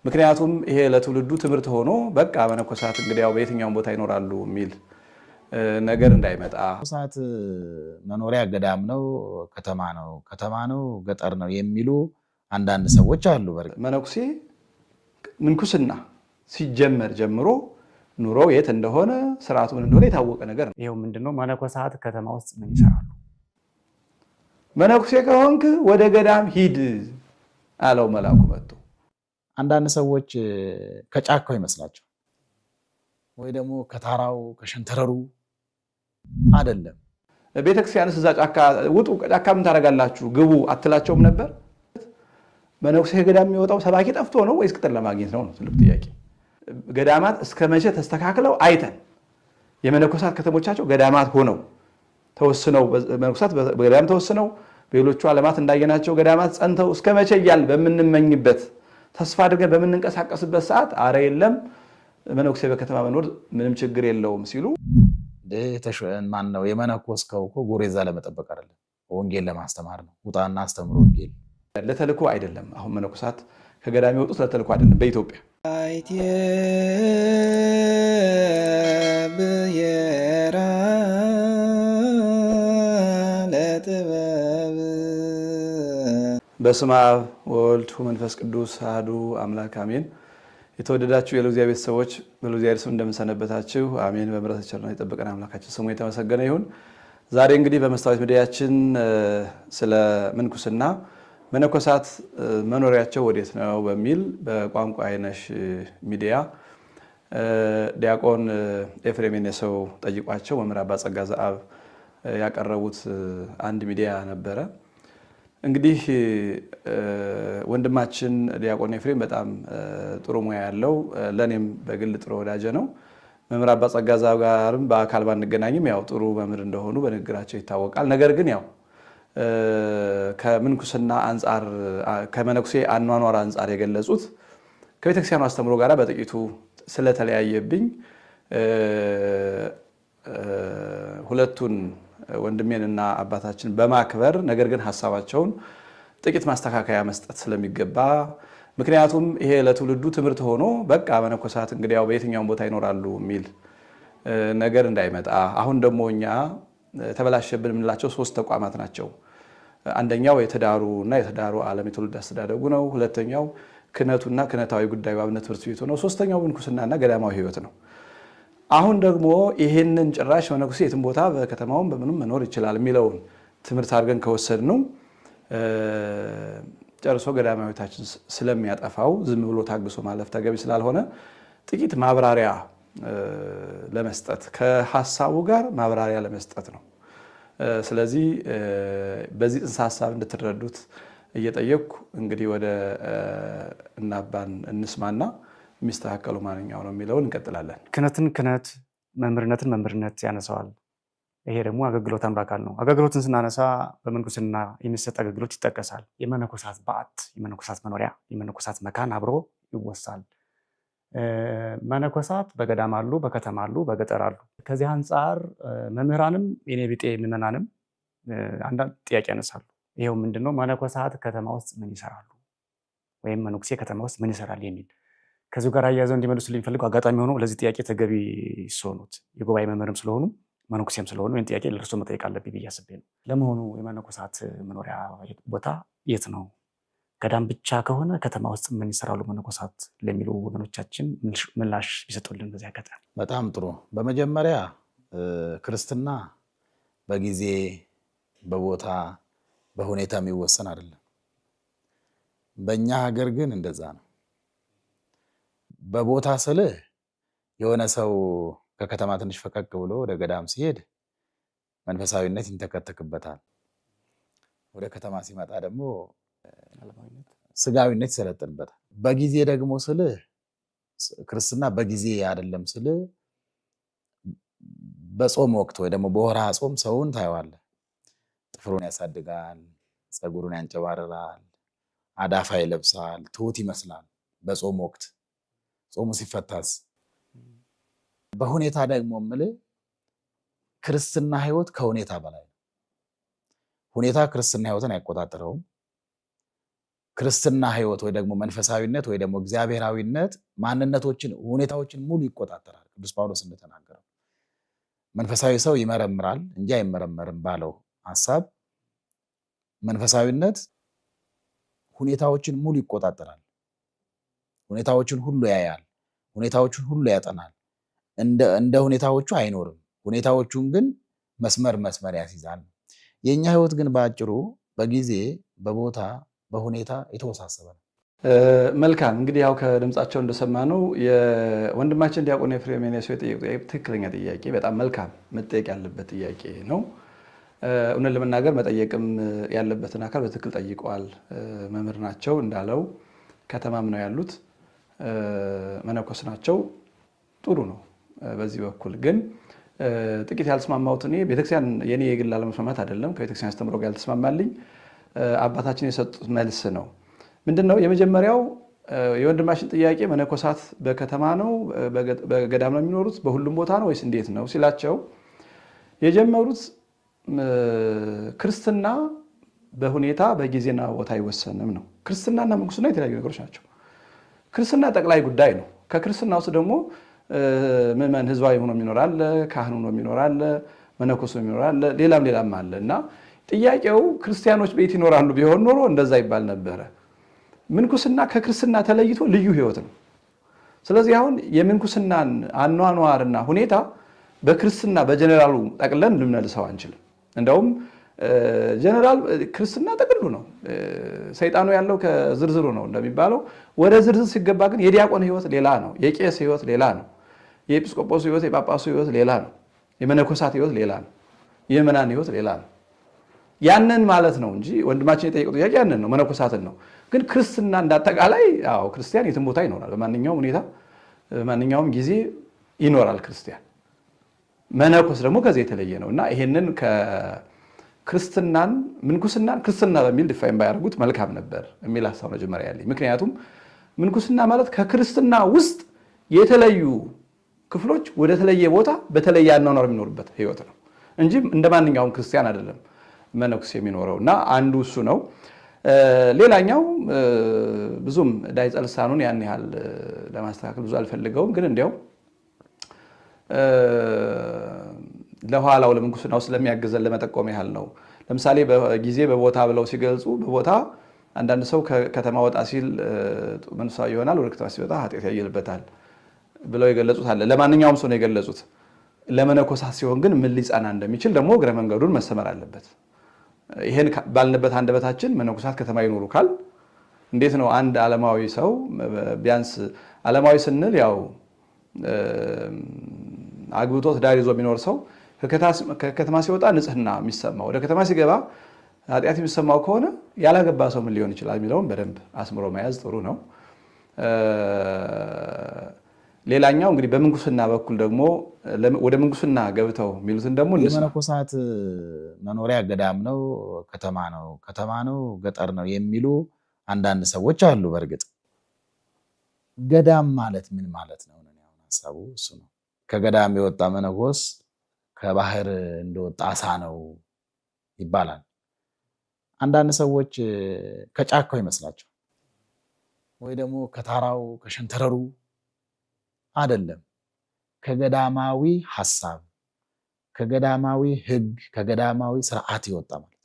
ምክንያቱም ይሄ ለትውልዱ ትምህርት ሆኖ በቃ መነኮሳት እንግዲህ ያው በየትኛውም ቦታ ይኖራሉ የሚል ነገር እንዳይመጣ መነኮሳት መኖሪያ ገዳም ነው፣ ከተማ ነው፣ ገጠር ነው የሚሉ አንዳንድ ሰዎች አሉ። መነኩሴ ምንኩስና ሲጀመር ጀምሮ ኑሮ የት እንደሆነ ስርዓቱ ምን እንደሆነ የታወቀ ነገር ነው። ይሄው ምንድነው መነኮሳት ከተማ ውስጥ ምን ይሰራሉ? መነኩሴ ከሆንክ ወደ ገዳም ሂድ አለው መልአኩ መጥቶ። አንዳንድ ሰዎች ከጫካው ይመስላቸው ወይ ደግሞ ከታራው ከሸንተረሩ አይደለም። ቤተክርስቲያንስ እዛ ጫካ ውጡ፣ ጫካ ምን ታደርጋላችሁ ግቡ አትላቸውም ነበር? መነኩሴ ገዳም የሚወጣው ሰባኪ ጠፍቶ ነው ወይስ ቅጥር ለማግኘት ነው? ትልቅ ጥያቄ። ገዳማት እስከ መቼ ተስተካክለው አይተን የመነኮሳት ከተሞቻቸው ገዳማት ሆነው ተወስነው መነኮሳት በገዳም ተወስነው በሌሎቹ ዓለማት እንዳየናቸው ገዳማት ጸንተው እስከ መቼ እያልን በምንመኝበት ተስፋ አድርገን በምንንቀሳቀስበት ሰዓት አረ የለም መነኩሴ በከተማ መኖር ምንም ችግር የለውም ሲሉ ማን ነው የመነኮስከው እኮ ጎሬዛ ለመጠበቅ አይደለም፣ ወንጌል ለማስተማር ነው። ውጣና አስተምሮ ወንጌል ለተልኮ አይደለም። አሁን መነኮሳት ከገዳም የወጡት ለተልኮ አይደለም። በኢትዮጵያ በስመ አብ ወወልድ ወመንፈስ ቅዱስ አሐዱ አምላክ አሜን። የተወደዳችሁ የልዑል ቤተሰቦች በልዑል ስም እንደምንሰነበታችሁ አሜን። በምሕረቱ ቸርነት የጠበቀን አምላካችን ስሙ የተመሰገነ ይሁን። ዛሬ እንግዲህ በመስታወት ሚዲያችን ስለ ምንኩስና መነኮሳት መኖሪያቸው ወዴት ነው በሚል በቋንቋ አይነሽ ሚዲያ ዲያቆን ኤፍሬም የኔሰው ጠይቋቸው መምህር አባ ጸጋ ዘአብ ያቀረቡት አንድ ሚዲያ ነበረ። እንግዲህ ወንድማችን ዲያቆን ኤፍሬም በጣም ጥሩ ሙያ ያለው ለኔም በግል ጥሩ ወዳጀ ነው። መምህር አባ ጸጋ ዘአብ ጋርም በአካል ባንገናኝም ያው ጥሩ መምህር እንደሆኑ በንግግራቸው ይታወቃል። ነገር ግን ያው ከምንኩስና አንፃር ከመነኩሴ አኗኗር አንፃር የገለጹት ከቤተክርስቲያኑ አስተምሮ ጋር በጥቂቱ ስለተለያየብኝ ሁለቱን ወንድሜንና አባታችን በማክበር ነገር ግን ሐሳባቸውን ጥቂት ማስተካከያ መስጠት ስለሚገባ ምክንያቱም ይሄ ለትውልዱ ትምህርት ሆኖ በቃ መነኮሳት እንግዲህ ያው በየትኛውም ቦታ ይኖራሉ የሚል ነገር እንዳይመጣ አሁን ደግሞ እኛ ተበላሸብን የምንላቸው ሶስት ተቋማት ናቸው። አንደኛው የተዳሩና የተዳሩ ዓለም የትውልድ አስተዳደጉ ነው። ሁለተኛው ክህነቱና ክህነታዊ ጉዳዩ አብነት ትምህርት ቤቱ ነው። ሶስተኛው ምንኩስናና ገዳማዊ ሕይወት ነው። አሁን ደግሞ ይሄንን ጭራሽ መነኩሴ የትም ቦታ በከተማውም በምንም መኖር ይችላል የሚለውን ትምህርት አድርገን ከወሰድነው ጨርሶ ገዳማዊ ሕይወታችን ስለሚያጠፋው ዝም ብሎ ታግሶ ማለፍ ተገቢ ስላልሆነ ጥቂት ማብራሪያ ለመስጠት ከሐሳቡ ጋር ማብራሪያ ለመስጠት ነው። ስለዚህ በዚህ ጽንሰ ሐሳብ እንድትረዱት እየጠየቅኩ እንግዲህ ወደ እናባን እንስማና የሚስተካከሉ ማንኛው ነው የሚለውን እንቀጥላለን። ክህነትን ክህነት፣ መምህርነትን መምህርነት ያነሳዋል። ይሄ ደግሞ አገልግሎት አንዱ አካል ነው። አገልግሎትን ስናነሳ በምንኩስና የሚሰጥ አገልግሎት ይጠቀሳል። የመነኮሳት በዓት፣ የመነኮሳት መኖሪያ፣ የመነኮሳት መካን አብሮ ይወሳል። መነኮሳት በገዳም አሉ፣ በከተማ አሉ፣ በገጠር አሉ። ከዚህ አንጻር መምህራንም የኔ ቢጤ ምዕመናንም አንዳንድ ጥያቄ ያነሳሉ። ይሄው ምንድነው መነኮሳት ከተማ ውስጥ ምን ይሰራሉ ወይም መነኩሴ ከተማ ውስጥ ምን ይሰራል የሚል ከዚሁ ጋር አያይዘው እንዲመልሱልኝ ፈልገው አጋጣሚ ሆኖ ለዚህ ጥያቄ ተገቢ ሲሆኑት የጉባኤ መምህርም ስለሆኑ መነኩሴም ስለሆኑ ይህን ጥያቄ ለእርሶ መጠየቅ አለብኝ ብዬ አስቤ ነው። ለመሆኑ የመነኮሳት መኖሪያ ቦታ የት ነው? ገዳም ብቻ ከሆነ ከተማ ውስጥ ምን ይሰራሉ መነኮሳት ለሚሉ ወገኖቻችን ምላሽ ይሰጡልን በዚህ አጋጣሚ። በጣም ጥሩ። በመጀመሪያ ክርስትና በጊዜ በቦታ በሁኔታ የሚወሰን አይደለም። በእኛ ሀገር ግን እንደዛ ነው። በቦታ ስልህ የሆነ ሰው ከከተማ ትንሽ ፈቀቅ ብሎ ወደ ገዳም ሲሄድ መንፈሳዊነት ይንተከተክበታል። ወደ ከተማ ሲመጣ ደግሞ ስጋዊነት ይሰለጥንበታል። በጊዜ ደግሞ ስልህ ክርስትና በጊዜ አይደለም ስልህ በጾም ወቅት ወይ ደግሞ በወርሃ ጾም ሰውን ታየዋለህ። ጥፍሩን ያሳድጋል፣ ፀጉሩን ያንጨባርራል፣ አዳፋ ይለብሳል፣ ትሁት ይመስላል በጾም ወቅት። ጾሙ ሲፈታስ በሁኔታ ደግሞ የምልህ ክርስትና ህይወት ከሁኔታ በላይ ነው። ሁኔታ ክርስትና ህይወትን አይቆጣጠረውም። ክርስትና ህይወት ወይ ደግሞ መንፈሳዊነት ወይ ደግሞ እግዚአብሔራዊነት ማንነቶችን ሁኔታዎችን ሙሉ ይቆጣጠራል። ቅዱስ ጳውሎስ እንደተናገረው መንፈሳዊ ሰው ይመረምራል እንጂ አይመረመርም ባለው ሐሳብ መንፈሳዊነት ሁኔታዎችን ሙሉ ይቆጣጠራል። ሁኔታዎችን ሁሉ ያያል፣ ሁኔታዎችን ሁሉ ያጠናል። እንደ ሁኔታዎቹ አይኖርም፣ ሁኔታዎቹን ግን መስመር ያስይዛል። የኛ ህይወት ግን በአጭሩ በጊዜ በቦታ በሁኔታ የተወሳሰበ ነው። መልካም እንግዲህ ያው ከድምጻቸው እንደሰማነው የወንድማችን ዲያቆን ኤፍሬም የኔሰው የጠየቁት ትክክለኛ ጥያቄ በጣም መልካም መጠየቅ ያለበት ጥያቄ ነው። እውነት ለመናገር መጠየቅም ያለበትን አካል በትክክል ጠይቀዋል። መምህር ናቸው እንዳለው ከተማም ነው ያሉት፣ መነኮስ ናቸው። ጥሩ ነው። በዚህ በኩል ግን ጥቂት ያልተስማማሁት እኔ ቤተክርስቲያን የኔ የግል አለመስማማት አይደለም፣ ከቤተክርስቲያን አስተምሮ ጋር ያልተስማማልኝ አባታችን የሰጡት መልስ ነው። ምንድነው የመጀመሪያው የወንድማችን ጥያቄ መነኮሳት በከተማ ነው በገዳም ነው የሚኖሩት በሁሉም ቦታ ነው ወይስ እንዴት ነው ሲላቸው የጀመሩት ክርስትና በሁኔታ በጊዜና ቦታ አይወሰንም ነው። ክርስትናና ምንኩስና የተለያዩ ነገሮች ናቸው። ክርስትና ጠቅላይ ጉዳይ ነው። ከክርስትና ውስጥ ደግሞ ምዕመን ህዝባዊ ሆኖ የሚኖራል፣ ካህን ሆኖ የሚኖራል፣ መነኮስ ሆኖ የሚኖራል፣ ሌላም አለ እና ጥያቄው ክርስቲያኖች ቤት ይኖራሉ ቢሆን ኖሮ እንደዛ ይባል ነበረ። ምንኩስና ከክርስትና ተለይቶ ልዩ ህይወት ነው። ስለዚህ አሁን የምንኩስናን አኗኗርና ሁኔታ በክርስትና በጀነራሉ ጠቅለን ልንመልሰው አንችልም። እንደውም ጀነራል ክርስትና ጠቅሉ ነው፣ ሰይጣኑ ያለው ከዝርዝሩ ነው እንደሚባለው። ወደ ዝርዝር ሲገባ ግን የዲያቆን ህይወት ሌላ ነው፣ የቄስ ህይወት ሌላ ነው፣ የኤጲስቆጶስ ህይወት የጳጳሱ ህይወት ሌላ ነው፣ የመነኮሳት ህይወት ሌላ ነው፣ የምዕመናን ህይወት ሌላ ነው። ያንን ማለት ነው እንጂ ወንድማችን የጠየቀው ጥያቄ ያንን ነው፣ መነኮሳትን ነው። ግን ክርስትና እንዳጠቃላይ አዎ ክርስቲያን የትም ቦታ ይኖራል፣ በማንኛውም ሁኔታ በማንኛውም ጊዜ ይኖራል ክርስቲያን። መነኮስ ደግሞ ከዚህ የተለየ ነው እና ይሄንን ከክርስትናን ምንኩስናን ክርስትና በሚል ዲፋይን ባያደርጉት መልካም ነበር የሚል ሀሳብ መጀመሪያ ያለኝ። ምክንያቱም ምንኩስና ማለት ከክርስትና ውስጥ የተለዩ ክፍሎች ወደ ተለየ ቦታ በተለየ አኗኗር የሚኖርበት ህይወት ነው እንጂ እንደ ማንኛውም ክርስቲያን አይደለም መነኩስ የሚኖረው እና አንዱ እሱ ነው። ሌላኛው ብዙም ዳይጸ ልሳኑን ያን ያህል ለማስተካከል ብዙ አልፈልገውም፣ ግን እንዲያው ለኋላው ለምንኩስናው ስለሚያግዘን ለመጠቆም ያህል ነው። ለምሳሌ በጊዜ በቦታ ብለው ሲገልጹ በቦታ አንዳንድ ሰው ከከተማ ወጣ ሲል መንፈሳዊ ይሆናል፣ ወደ ከተማ ሲወጣ ኃጢአት ያየልበታል ብለው የገለጹት አለ። ለማንኛውም ሰው ነው የገለጹት። ለመነኮሳት ሲሆን ግን ምን ሊጸና እንደሚችል ደግሞ እግረ መንገዱን መሰመር አለበት። ይሄን ባልንበት አንደበታችን መነኮሳት ከተማ ይኖሩ ካል እንዴት ነው አንድ ዓለማዊ ሰው ቢያንስ ዓለማዊ ስንል ያው አግብቶ ትዳር ይዞ የሚኖር ሰው ከከተማ ሲወጣ ንጽህና የሚሰማው ወደ ከተማ ሲገባ ኃጢአት የሚሰማው ከሆነ ያላገባ ሰው ምን ሊሆን ይችላል የሚለውን በደንብ አስምሮ መያዝ ጥሩ ነው። ሌላኛው እንግዲህ በምንኩስና በኩል ደግሞ ወደ ምንኩስና ገብተው የሚሉትን ደግሞ የመነኮሳት መኖሪያ ገዳም ነው ከተማ ነው ገጠር ነው የሚሉ አንዳንድ ሰዎች አሉ። በእርግጥ ገዳም ማለት ምን ማለት ነው? ሀሳቡ እሱ ነው። ከገዳም የወጣ መነኮስ ከባህር እንደወጣ አሳ ነው ይባላል። አንዳንድ ሰዎች ከጫካው ይመስላቸው ወይ ደግሞ ከታራው ከሸንተረሩ አይደለም። ከገዳማዊ ሐሳብ፣ ከገዳማዊ ሕግ፣ ከገዳማዊ ስርዓት ይወጣ ማለት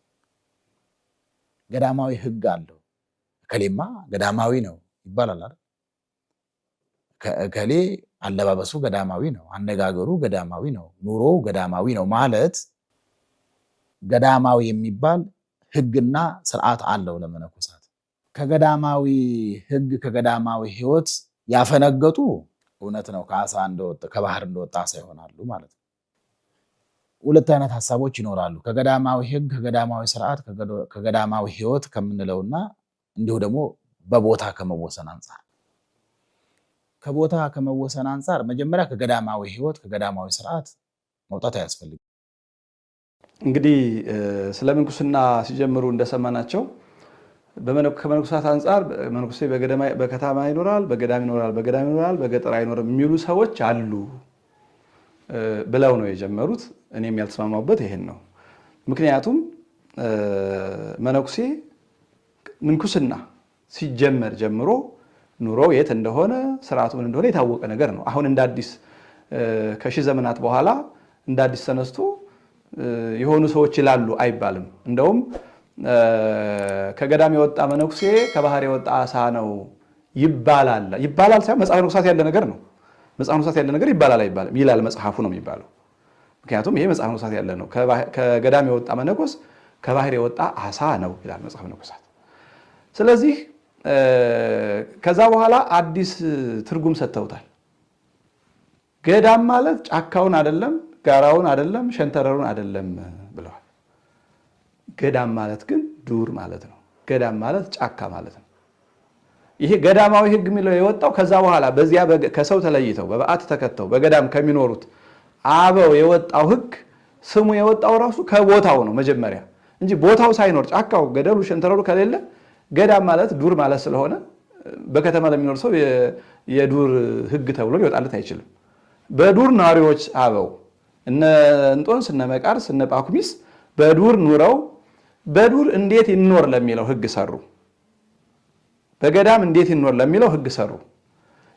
ገዳማዊ ሕግ አለው። እከሌማ ገዳማዊ ነው ይባላል አይደል? እከሌ አለባበሱ ገዳማዊ ነው፣ አነጋገሩ ገዳማዊ ነው፣ ኑሮው ገዳማዊ ነው ማለት ገዳማዊ የሚባል ሕግና ስርዓት አለው ለመነኮሳት። ከገዳማዊ ሕግ ከገዳማዊ ሕይወት ያፈነገጡ እውነት ነው ከአሳ እንደወጣ ከባህር እንደወጣ አሳ ይሆናሉ ማለት ነው። ሁለት አይነት ሐሳቦች ይኖራሉ። ከገዳማዊ ሕግ ከገዳማዊ ስርዓት ከገዳማዊ ሕይወት ከምንለውና እንዲሁ ደግሞ በቦታ ከመወሰን አንጻር ከቦታ ከመወሰን አንጻር መጀመሪያ ከገዳማዊ ሕይወት ከገዳማዊ ስርዓት መውጣት አያስፈልግም። እንግዲህ ስለ ምንኩስና ሲጀምሩ እንደሰማናቸው ከመነኮሳት አንጻር መነኮሴ በከተማ ይኖራል፣ በገዳም ይኖራል፣ በገጠር አይኖርም የሚሉ ሰዎች አሉ ብለው ነው የጀመሩት። እኔም ያልተስማማሁበት ይሄን ነው። ምክንያቱም መነኩሴ ምንኩስና ሲጀመር ጀምሮ ኑሮው የት እንደሆነ ስርዓቱ ምን እንደሆነ የታወቀ ነገር ነው። አሁን እንደ አዲስ ከሺህ ዘመናት በኋላ እንደ አዲስ ተነስቶ የሆኑ ሰዎች ይላሉ አይባልም። እንደውም ከገዳም የወጣ መነኩሴ ከባህር የወጣ አሳ ነው ይባላል ሳይሆን መጽሐፈ ንጉሳት ያለ ነገር ነው። መጽሐፈ ንጉሳት ያለ ነገር ይባላል አይባልም፣ ይላል መጽሐፉ ነው የሚባለው። ምክንያቱም ይሄ መጽሐፈ ንጉሳት ያለ ነው። ከገዳም የወጣ መነኮስ ከባህር የወጣ አሳ ነው ይላል መጽሐፈ ንጉሳት። ስለዚህ ከዛ በኋላ አዲስ ትርጉም ሰጥተውታል። ገዳም ማለት ጫካውን አይደለም፣ ጋራውን አይደለም፣ ሸንተረሩን አይደለም ብለዋል። ገዳም ማለት ግን ዱር ማለት ነው። ገዳም ማለት ጫካ ማለት ነው። ይሄ ገዳማዊ ሕግ የሚለው የወጣው ከዛ በኋላ በዚያ ከሰው ተለይተው በበዓት ተከተው በገዳም ከሚኖሩት አበው የወጣው ሕግ ስሙ የወጣው ራሱ ከቦታው ነው መጀመሪያ እንጂ ቦታው ሳይኖር ጫካው፣ ገደሉ፣ ሸንተረሩ ከሌለ ገዳም ማለት ዱር ማለት ስለሆነ በከተማ ለሚኖር ሰው የዱር ሕግ ተብሎ ሊወጣለት አይችልም። በዱር ነዋሪዎች አበው እነ እንጦንስ እነ መቃርስ እነ ጳኩሚስ በዱር ኑረው በዱር እንዴት ይኖር ለሚለው ሕግ ሰሩ። በገዳም እንዴት ይኖር ለሚለው ሕግ ሰሩ።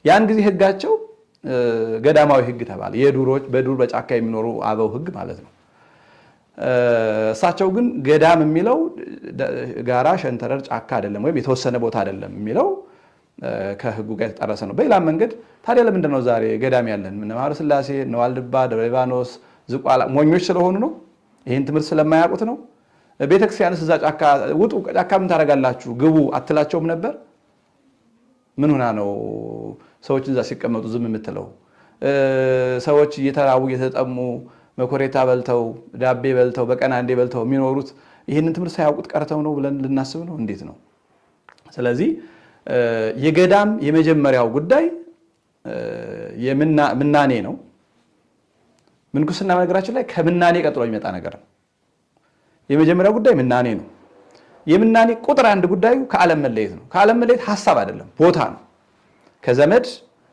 ያን ጊዜ ሕጋቸው ገዳማዊ ሕግ ተባለ። የዱሮች በዱር በጫካ የሚኖሩ አበው ሕግ ማለት ነው። እሳቸው ግን ገዳም የሚለው ጋራ፣ ሸንተረር፣ ጫካ አይደለም ወይም የተወሰነ ቦታ አይደለም የሚለው ከሕጉ ጋር የተጣረሰ ነው። በሌላ መንገድ ታዲያ ለምንድን ነው ዛሬ ገዳም ያለን? እነ ማኅበረ ሥላሴ፣ እነ ዋልድባ፣ ደብረ ሊባኖስ፣ ዝቋላ ሞኞች ስለሆኑ ነው? ይህን ትምህርት ስለማያውቁት ነው? ቤተክርስቲያንስ እዛ ጫካ ውጡ፣ ጫካ ምን ታደርጋላችሁ ግቡ አትላቸውም ነበር? ምን ሆና ነው ሰዎች እዛ ሲቀመጡ ዝም የምትለው? ሰዎች እየተራቡ እየተጠሙ መኮሬታ በልተው ዳቤ በልተው በቀን አንዴ በልተው የሚኖሩት ይህንን ትምህርት ሳያውቁት ቀርተው ነው ብለን ልናስብ ነው? እንዴት ነው? ስለዚህ የገዳም የመጀመሪያው ጉዳይ ምናኔ ነው። ምንኩስና በነገራችን ላይ ከምናኔ ቀጥሎ የሚመጣ ነገር ነው። የመጀመሪያው ጉዳይ ምናኔ ነው። የምናኔ ቁጥር አንድ ጉዳዩ ከዓለም መለየት ነው። ከዓለም መለየት ሀሳብ አይደለም፣ ቦታ ነው። ከዘመድ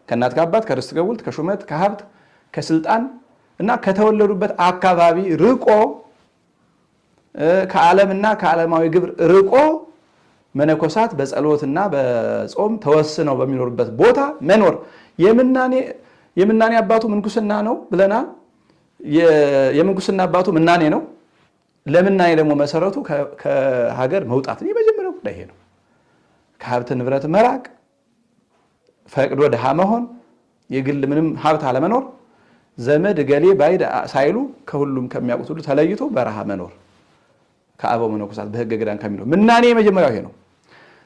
ከእናት ከአባት ከርስት ከጉልት ከሹመት ከሀብት ከስልጣን እና ከተወለዱበት አካባቢ ርቆ ከዓለምና ከዓለማዊ ግብር ርቆ መነኮሳት በጸሎትና በጾም ተወስነው በሚኖሩበት ቦታ መኖር የምናኔ አባቱ ምንኩስና ነው ብለናል። የምንኩስና አባቱ ምናኔ ነው። ለምናኔ ደግሞ መሰረቱ ከሀገር መውጣት የመጀመሪያው ጉዳይ ይሄ ነው። ከሀብት ንብረት መራቅ፣ ፈቅዶ ድሃ መሆን፣ የግል ምንም ሀብት አለመኖር፣ ዘመድ ገሌ ባይድ ሳይሉ ከሁሉም ከሚያውቁት ሁሉ ተለይቶ በረሃ መኖር፣ ከአበው መነኮሳት በሕገ ገዳም ከሚኖር ምናኔ የመጀመሪያው ይሄ ነው።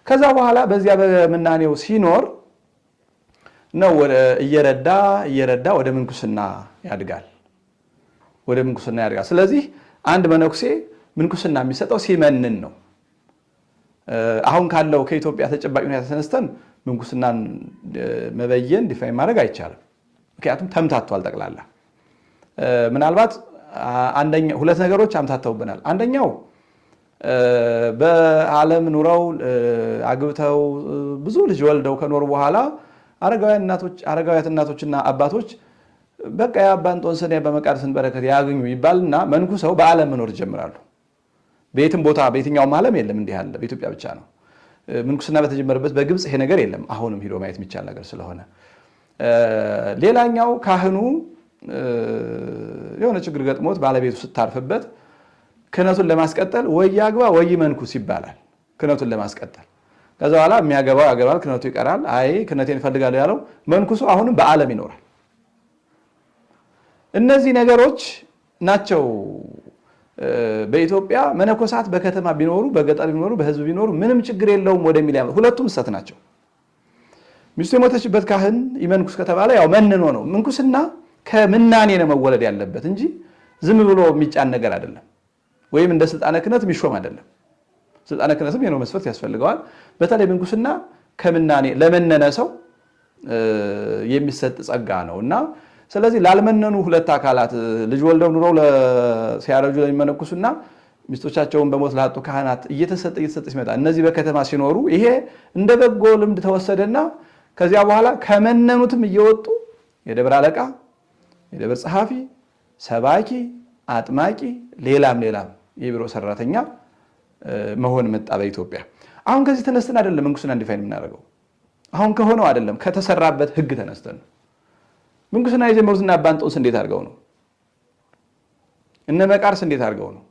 ከዛ በኋላ በዚያ በምናኔው ሲኖር ነው እየረዳ ወደ ምንኩስና ያድጋል። ስለዚህ አንድ መነኩሴ ምንኩስና የሚሰጠው ሲመንን ነው። አሁን ካለው ከኢትዮጵያ ተጨባጭ ሁኔታ ተነስተን ምንኩስናን መበየን ዲፋይን ማድረግ አይቻልም። ምክንያቱም ተምታቷል ጠቅላላ። ምናልባት ሁለት ነገሮች አምታተውብናል። አንደኛው በዓለም ኑረው አግብተው ብዙ ልጅ ወልደው ከኖሩ በኋላ አረጋውያት እናቶችና አባቶች በቃ የአባ እንጦንስን በመቃርስን በረከት ያገኙ ይባልና መንኩሰው በዓለም መኖር ይጀምራሉ። በየትም ቦታ በየትኛውም ዓለም የለም እንዲህ ያለ፣ በኢትዮጵያ ብቻ ነው። ምንኩስና በተጀመረበት በግብፅ ይሄ ነገር የለም። አሁንም ሂዶ ማየት የሚቻል ነገር ስለሆነ ሌላኛው ካህኑ የሆነ ችግር ገጥሞት ባለቤቱ ስታርፍበት ክህነቱን ለማስቀጠል ወይ ያግባ ወይ መንኩስ ይባላል። ክህነቱን ለማስቀጠል ከዛ በኋላ የሚያገባው ያገባል፣ ክህነቱ ይቀራል። አይ ክህነቴን እፈልጋለሁ ያለው መንኩሱ አሁንም በዓለም ይኖራል። እነዚህ ነገሮች ናቸው በኢትዮጵያ መነኮሳት በከተማ ቢኖሩ በገጠር ቢኖሩ በሕዝብ ቢኖሩ ምንም ችግር የለውም ወደሚል ያመጣ። ሁለቱም እሰት ናቸው። ሚስቱ የሞተችበት ካህን ይመንኩስ ከተባለ ያው መንኖ ነው። ምንኩስና ከምናኔ ነው መወለድ ያለበት እንጂ ዝም ብሎ የሚጫን ነገር አይደለም። ወይም እንደ ስልጣነ ክህነት የሚሾም አይደለም። ስልጣነ ክህነትም የሆነ መስፈርት ያስፈልገዋል። በተለይ ምንኩስና ከምናኔ ለመነነ ሰው የሚሰጥ ጸጋ ነው እና ስለዚህ ላልመነኑ ሁለት አካላት ልጅ ወልደው ኑረው ሲያረጁ ለሚመነኩሱና ሚስቶቻቸውን በሞት ላጡ ካህናት እየተሰጠ ሲመጣ እነዚህ በከተማ ሲኖሩ ይሄ እንደ በጎ ልምድ ተወሰደና ከዚያ በኋላ ከመነኑትም እየወጡ የደብረ አለቃ፣ የደብረ ጸሐፊ፣ ሰባኪ፣ አጥማቂ ሌላም የቢሮ ሰራተኛ መሆን መጣ በኢትዮጵያ። አሁን ከዚህ ተነስተን አይደለም ምንኩስና ዲፋይን የምናደርገው። አሁን ከሆነው አይደለም ከተሰራበት ህግ ተነስተን ምንኩስና የጀመሩትና አባ እንጦንስ እንዴት አድርገው ነው? እነ መቃርስ እንዴት አድርገው ነው?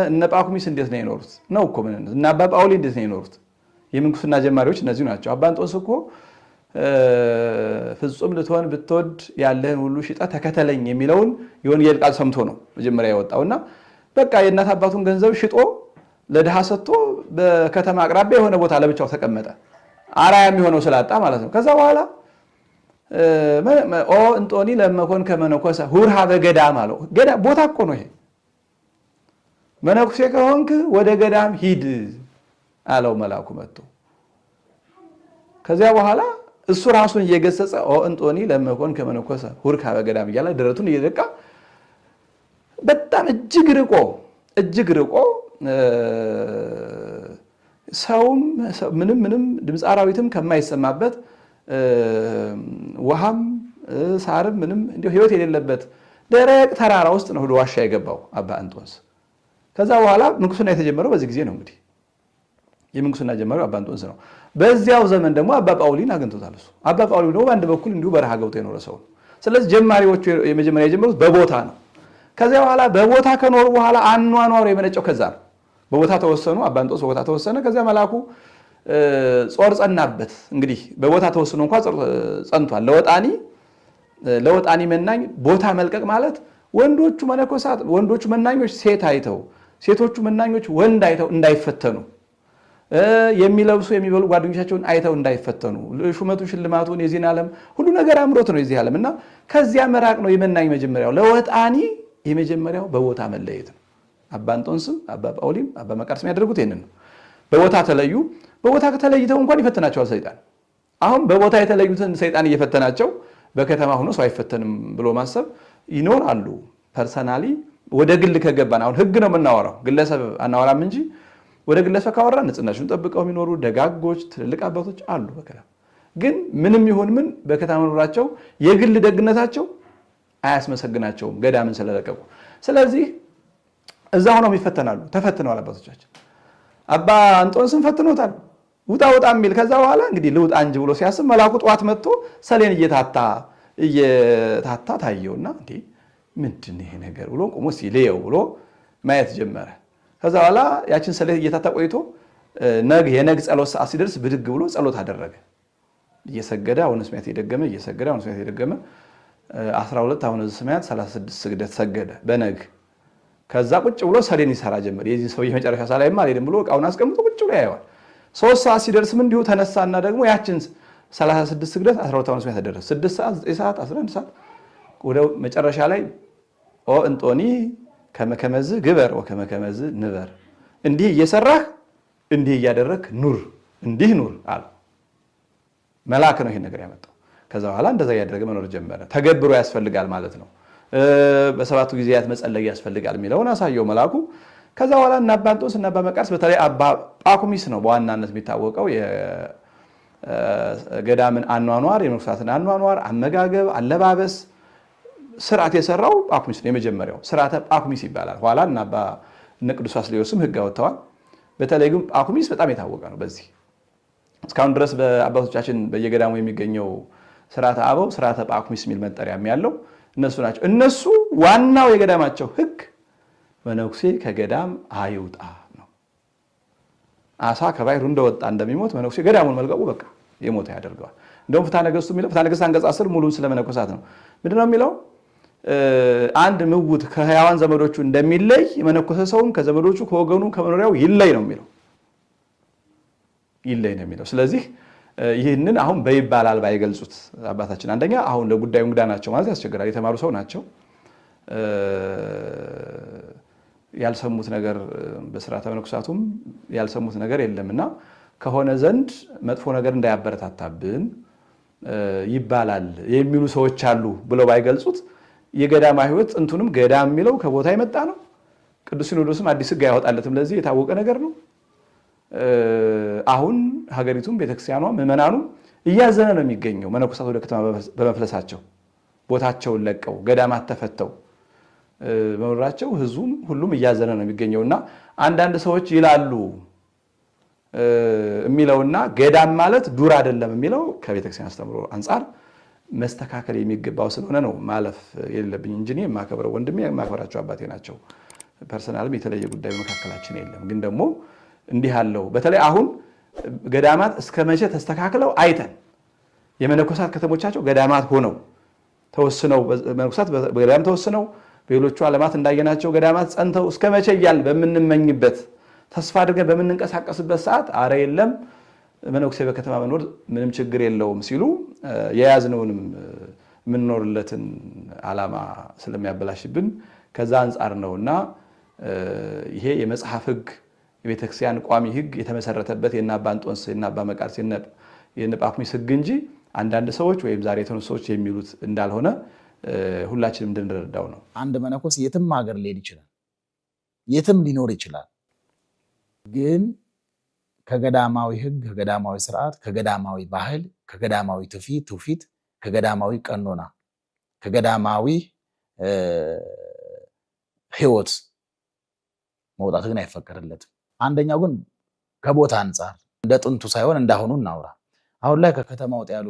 እነ ጳኩሚስ እንዴት ነው የኖሩት? ነው እኮ ምን እና አባ ጳውሊ እንዴት ነው የኖሩት? የምንኩስና ጀማሪዎች እነዚህ ናቸው። አባ እንጦንስ እኮ ፍጹም ልትሆን ብትወድ ያለህን ሁሉ ሽጠህ ተከተለኝ የሚለውን የወንጌል ቃል ሰምቶ ነው መጀመሪያ የወጣውና በቃ የእናት አባቱን ገንዘብ ሽጦ ለድሃ ሰጥቶ በከተማ አቅራቢያ የሆነ ቦታ ለብቻው ተቀመጠ። አራያ የሚሆነው ስላጣ ማለት ነው። ከዛ በኋላ ኦ እንጦኒ ለመኮን ከመነኮሰ ሁርሃ በገዳም አለው። ገዳም ቦታ እኮ ነው ይሄ። መነኩሴ ከሆንክ ወደ ገዳም ሂድ አለው መልአኩ መጥቶ። ከዚያ በኋላ እሱ ራሱን እየገሰጸ ኦ እንጦኒ ለመኮን ከመነኮሰ ሁርሃ በገዳም እያለ ደረቱን እየደቃ በጣም እጅግ ርቆ ሰውም ምንም ድምፅ አራዊትም ከማይሰማበት ውሃም ሳርም ምንም እንዲሁ ህይወት የሌለበት ደረቅ ተራራ ውስጥ ነው ወደ ዋሻ የገባው አባ እንጦንስ። ከዛ በኋላ ምንኩስና የተጀመረው በዚህ ጊዜ ነው። እንግዲህ የምንኩስና ጀመረው አባ እንጦንስ ነው። በዚያው ዘመን ደግሞ አባ ጳውሊን አግኝቶታል። እሱ አባ ጳውሊ ደግሞ በአንድ በኩል እንዲሁ በረሃ ገብቶ የኖረ ሰው ነው። ስለዚህ ጀማሪዎቹ የመጀመሪያ የጀመሩት በቦታ ነው። ከዚያ በኋላ በቦታ ከኖሩ በኋላ አኗኗሩ የመነጨው ከዛ ነው። በቦታ ተወሰኑ። አባ እንጦንስ በቦታ ተወሰነ። ከዚያ መልአኩ ጾር ጸናበት። እንግዲህ በቦታ ተወስኖ እንኳን ጸንቷል። ለወጣኒ መናኝ ቦታ መልቀቅ ማለት ወንዶቹ መነኮሳት ወንዶቹ መናኞች ሴት አይተው ሴቶቹ መናኞች ወንድ አይተው እንዳይፈተኑ የሚለብሱ የሚበሉ ጓደኞቻቸውን አይተው እንዳይፈተኑ ሹመቱ ሽልማቱን የዚህን ዓለም ሁሉ ነገር አምሮት ነው የዚህ ዓለም እና ከዚያ መራቅ ነው የመናኝ መጀመሪያው። ለወጣኒ የመጀመሪያው በቦታ መለየት ነው። አባ እንጦንስም አባ ጳውሊም አባ መቃርስም ያደረጉት ይሄንን ነው። በቦታ ተለዩ። በቦታ ከተለይተው እንኳን ይፈተናቸዋል ሰይጣን። አሁን በቦታ የተለዩትን ሰይጣን እየፈተናቸው በከተማ ሆኖ ሰው አይፈተንም ብሎ ማሰብ ይኖራሉ። ፐርሰናሊ ወደ ግል ከገባን አሁን ህግ ነው የምናወራው፣ ግለሰብ አናወራም እንጂ ወደ ግለሰብ ካወራን ንጽህናቸውን ጠብቀው የሚኖሩ ደጋጎች ትልልቅ አባቶች አሉ በከተማ። ግን ምንም ይሁን ምን በከተማ መኖራቸው የግል ደግነታቸው አያስመሰግናቸውም ገዳምን ስለለቀቁ። ስለዚህ እዛ ሆነው ይፈተናሉ። ተፈትነዋል አባቶቻችን። አባ እንጦንስን ፈትኖታል። ውጣ የሚል ከዛ በኋላ እንግዲህ ልውጣ እንጂ ብሎ ሲያስብ መልአኩ ጠዋት መጥቶ ሰሌን እየታታ ታየውና እንዴ ምንድን ይሄ ነገር ብሎ ቆሞ ሲለየው ብሎ ማየት ጀመረ። ከዛ በኋላ ያችን ሰሌን እየታታ ቆይቶ የነግ ጸሎት ሰዓት ሲደርስ ብድግ ብሎ ጸሎት አደረገ። እየሰገደ አሁን ስማያት የደገመ 12 አሁን ስማያት 36 ስግደት ሰገደ በነግ። ከዛ ቁጭ ብሎ ሰሌን ይሰራ ጀመር። የዚህ ሰው የመጨረሻ ሰላይማ አልሄድም ብሎ እቃውን አስቀምጦ ቁጭ ብሎ ያየዋል። 3 ሰዓት ሲደርስም እንዲሁ ተነሳና ደግሞ ያችን 36 ስግደት 12 አሁን ስማያት ተደረሰ። 6 ሰዓት 9 ሰዓት 11 ሰዓት ወደ መጨረሻ ላይ ኦ እንጦኒ ከመከመዝ ግበር ወከመከመዝ ንበር፣ እንዲህ እየሰራህ እንዲህ እያደረክ ኑር፣ እንዲህ ኑር አለ። መልአክ ነው ይሄን ነገር ያመጣው። ከዛ በኋላ እንደዛ እያደረገ መኖር ጀመረ። ተገብሮ ያስፈልጋል ማለት ነው። በሰባቱ ጊዜያት መጸለይ ያስፈልጋል የሚለውን አሳየው መልአኩ። ከዛ በኋላ እና አባ እንጦንስ እና አባ መቃርስ በተለይ አባ ጳኩሚስ ነው በዋናነት የሚታወቀው የገዳምን አኗኗር የመነኮሳትን አኗኗር፣ አመጋገብ፣ አለባበስ ስርዓት የሰራው ጳኩሚስ ነው። የመጀመሪያው ስርዓተ ጳኩሚስ ይባላል። ኋላ እና አባ ቅዱስ ባስልዮስም ሕግ አወጥተዋል። በተለይ ግን ጳኩሚስ በጣም የታወቀ ነው። በዚህ እስካሁን ድረስ በአባቶቻችን በየገዳሙ የሚገኘው ስርዓተ አበው ስርዓተ ጳኩሚስ የሚል መጠሪያም ያለው እነሱ ናቸው። እነሱ ዋናው የገዳማቸው ሕግ መነኩሴ ከገዳም አይውጣ ነው። አሳ ከባሕሩ እንደወጣ እንደሚሞት መነኩሴ ገዳሙን መልቀቁ በቃ የሞተ ያደርገዋል። እንደውም ፍትሐ ነገሥቱ የሚለው ፍትሐ ነገሥት አንቀጽ 10 ሙሉን ስለ መነኮሳት ነው። ምንድነው የሚለው? አንድ ምውት ከሕያዋን ዘመዶቹ እንደሚለይ የመነኮሰ ሰውም ከዘመዶቹ ከወገኑ ከመኖሪያው ይለይ ነው የሚለው። ይለይ ነው የሚለው። ስለዚህ ይህንን አሁን በይባላል ባይገልጹት አባታችን አንደኛ አሁን ለጉዳዩ እንግዳ ናቸው ማለት ያስቸግራል። የተማሩ ሰው ናቸው። ያልሰሙት ነገር በስርዓተ መነኮሳቱም ያልሰሙት ነገር የለምና ከሆነ ዘንድ መጥፎ ነገር እንዳያበረታታብን ይባላል የሚሉ ሰዎች አሉ ብለው ባይገልጹት የገዳማ ሕይወት ጥንቱንም ገዳም የሚለው ከቦታ የመጣ ነው። ቅዱስ ሲኖዶስም አዲስ ሕግ ያወጣለትም ለዚህ የታወቀ ነገር ነው። አሁን ሀገሪቱም ቤተክርስቲያኗ ምዕመናኑ እያዘነ ነው የሚገኘው። መነኮሳት ወደ ከተማ በመፍለሳቸው ቦታቸውን ለቀው ገዳማት ተፈተው መኖራቸው ህዝቡም ሁሉም እያዘነ ነው የሚገኘውና አንዳንድ ሰዎች ይላሉ የሚለውና ገዳም ማለት ዱር አይደለም የሚለው ከቤተክርስቲያን አስተምሮ አንጻር መስተካከል የሚገባው ስለሆነ ነው ማለፍ የሌለብኝ እንጂ እኔ የማከብረው ወንድሜ የማከብራቸው አባቴ ናቸው። ፐርሰናልም የተለየ ጉዳይ መካከላችን የለም። ግን ደግሞ እንዲህ ያለው በተለይ አሁን ገዳማት እስከ መቼ ተስተካክለው አይተን የመነኮሳት ከተሞቻቸው ገዳማት ሆነው ተወስነው መነኮሳት በገዳም ተወስነው በሌሎቹ ዓለማት እንዳየናቸው ገዳማት ጸንተው እስከ መቼ እያልን በምንመኝበት ተስፋ አድርገን በምንንቀሳቀስበት ሰዓት አረ የለም መነኩሴ በከተማ መኖር ምንም ችግር የለውም ሲሉ የያዝነውንም የምንኖርለትን ዓላማ ስለሚያበላሽብን ከዛ አንጻር ነውና ይሄ የመጽሐፍ ሕግ የቤተክርስቲያን ቋሚ ሕግ የተመሰረተበት የእነ አባ እንጦንስ የእነ አባ መቃርስ የእነ ጳኩሚስ ሕግ እንጂ አንዳንድ ሰዎች ወይም ዛሬ የተነሱ ሰዎች የሚሉት እንዳልሆነ ሁላችንም እንድንረዳው ነው። አንድ መነኮስ የትም ሀገር ሊሄድ ይችላል፣ የትም ሊኖር ይችላል። ግን ከገዳማዊ ሕግ፣ ከገዳማዊ ስርዓት፣ ከገዳማዊ ባህል፣ ከገዳማዊ ትውፊት፣ ከገዳማዊ ቀኖና፣ ከገዳማዊ ሕይወት መውጣት ግን አይፈቀድለትም። አንደኛው ግን ከቦታ አንጻር እንደ ጥንቱ ሳይሆን እንዳሁኑ እናውራ። አሁን ላይ ከከተማ ወጥ ያሉ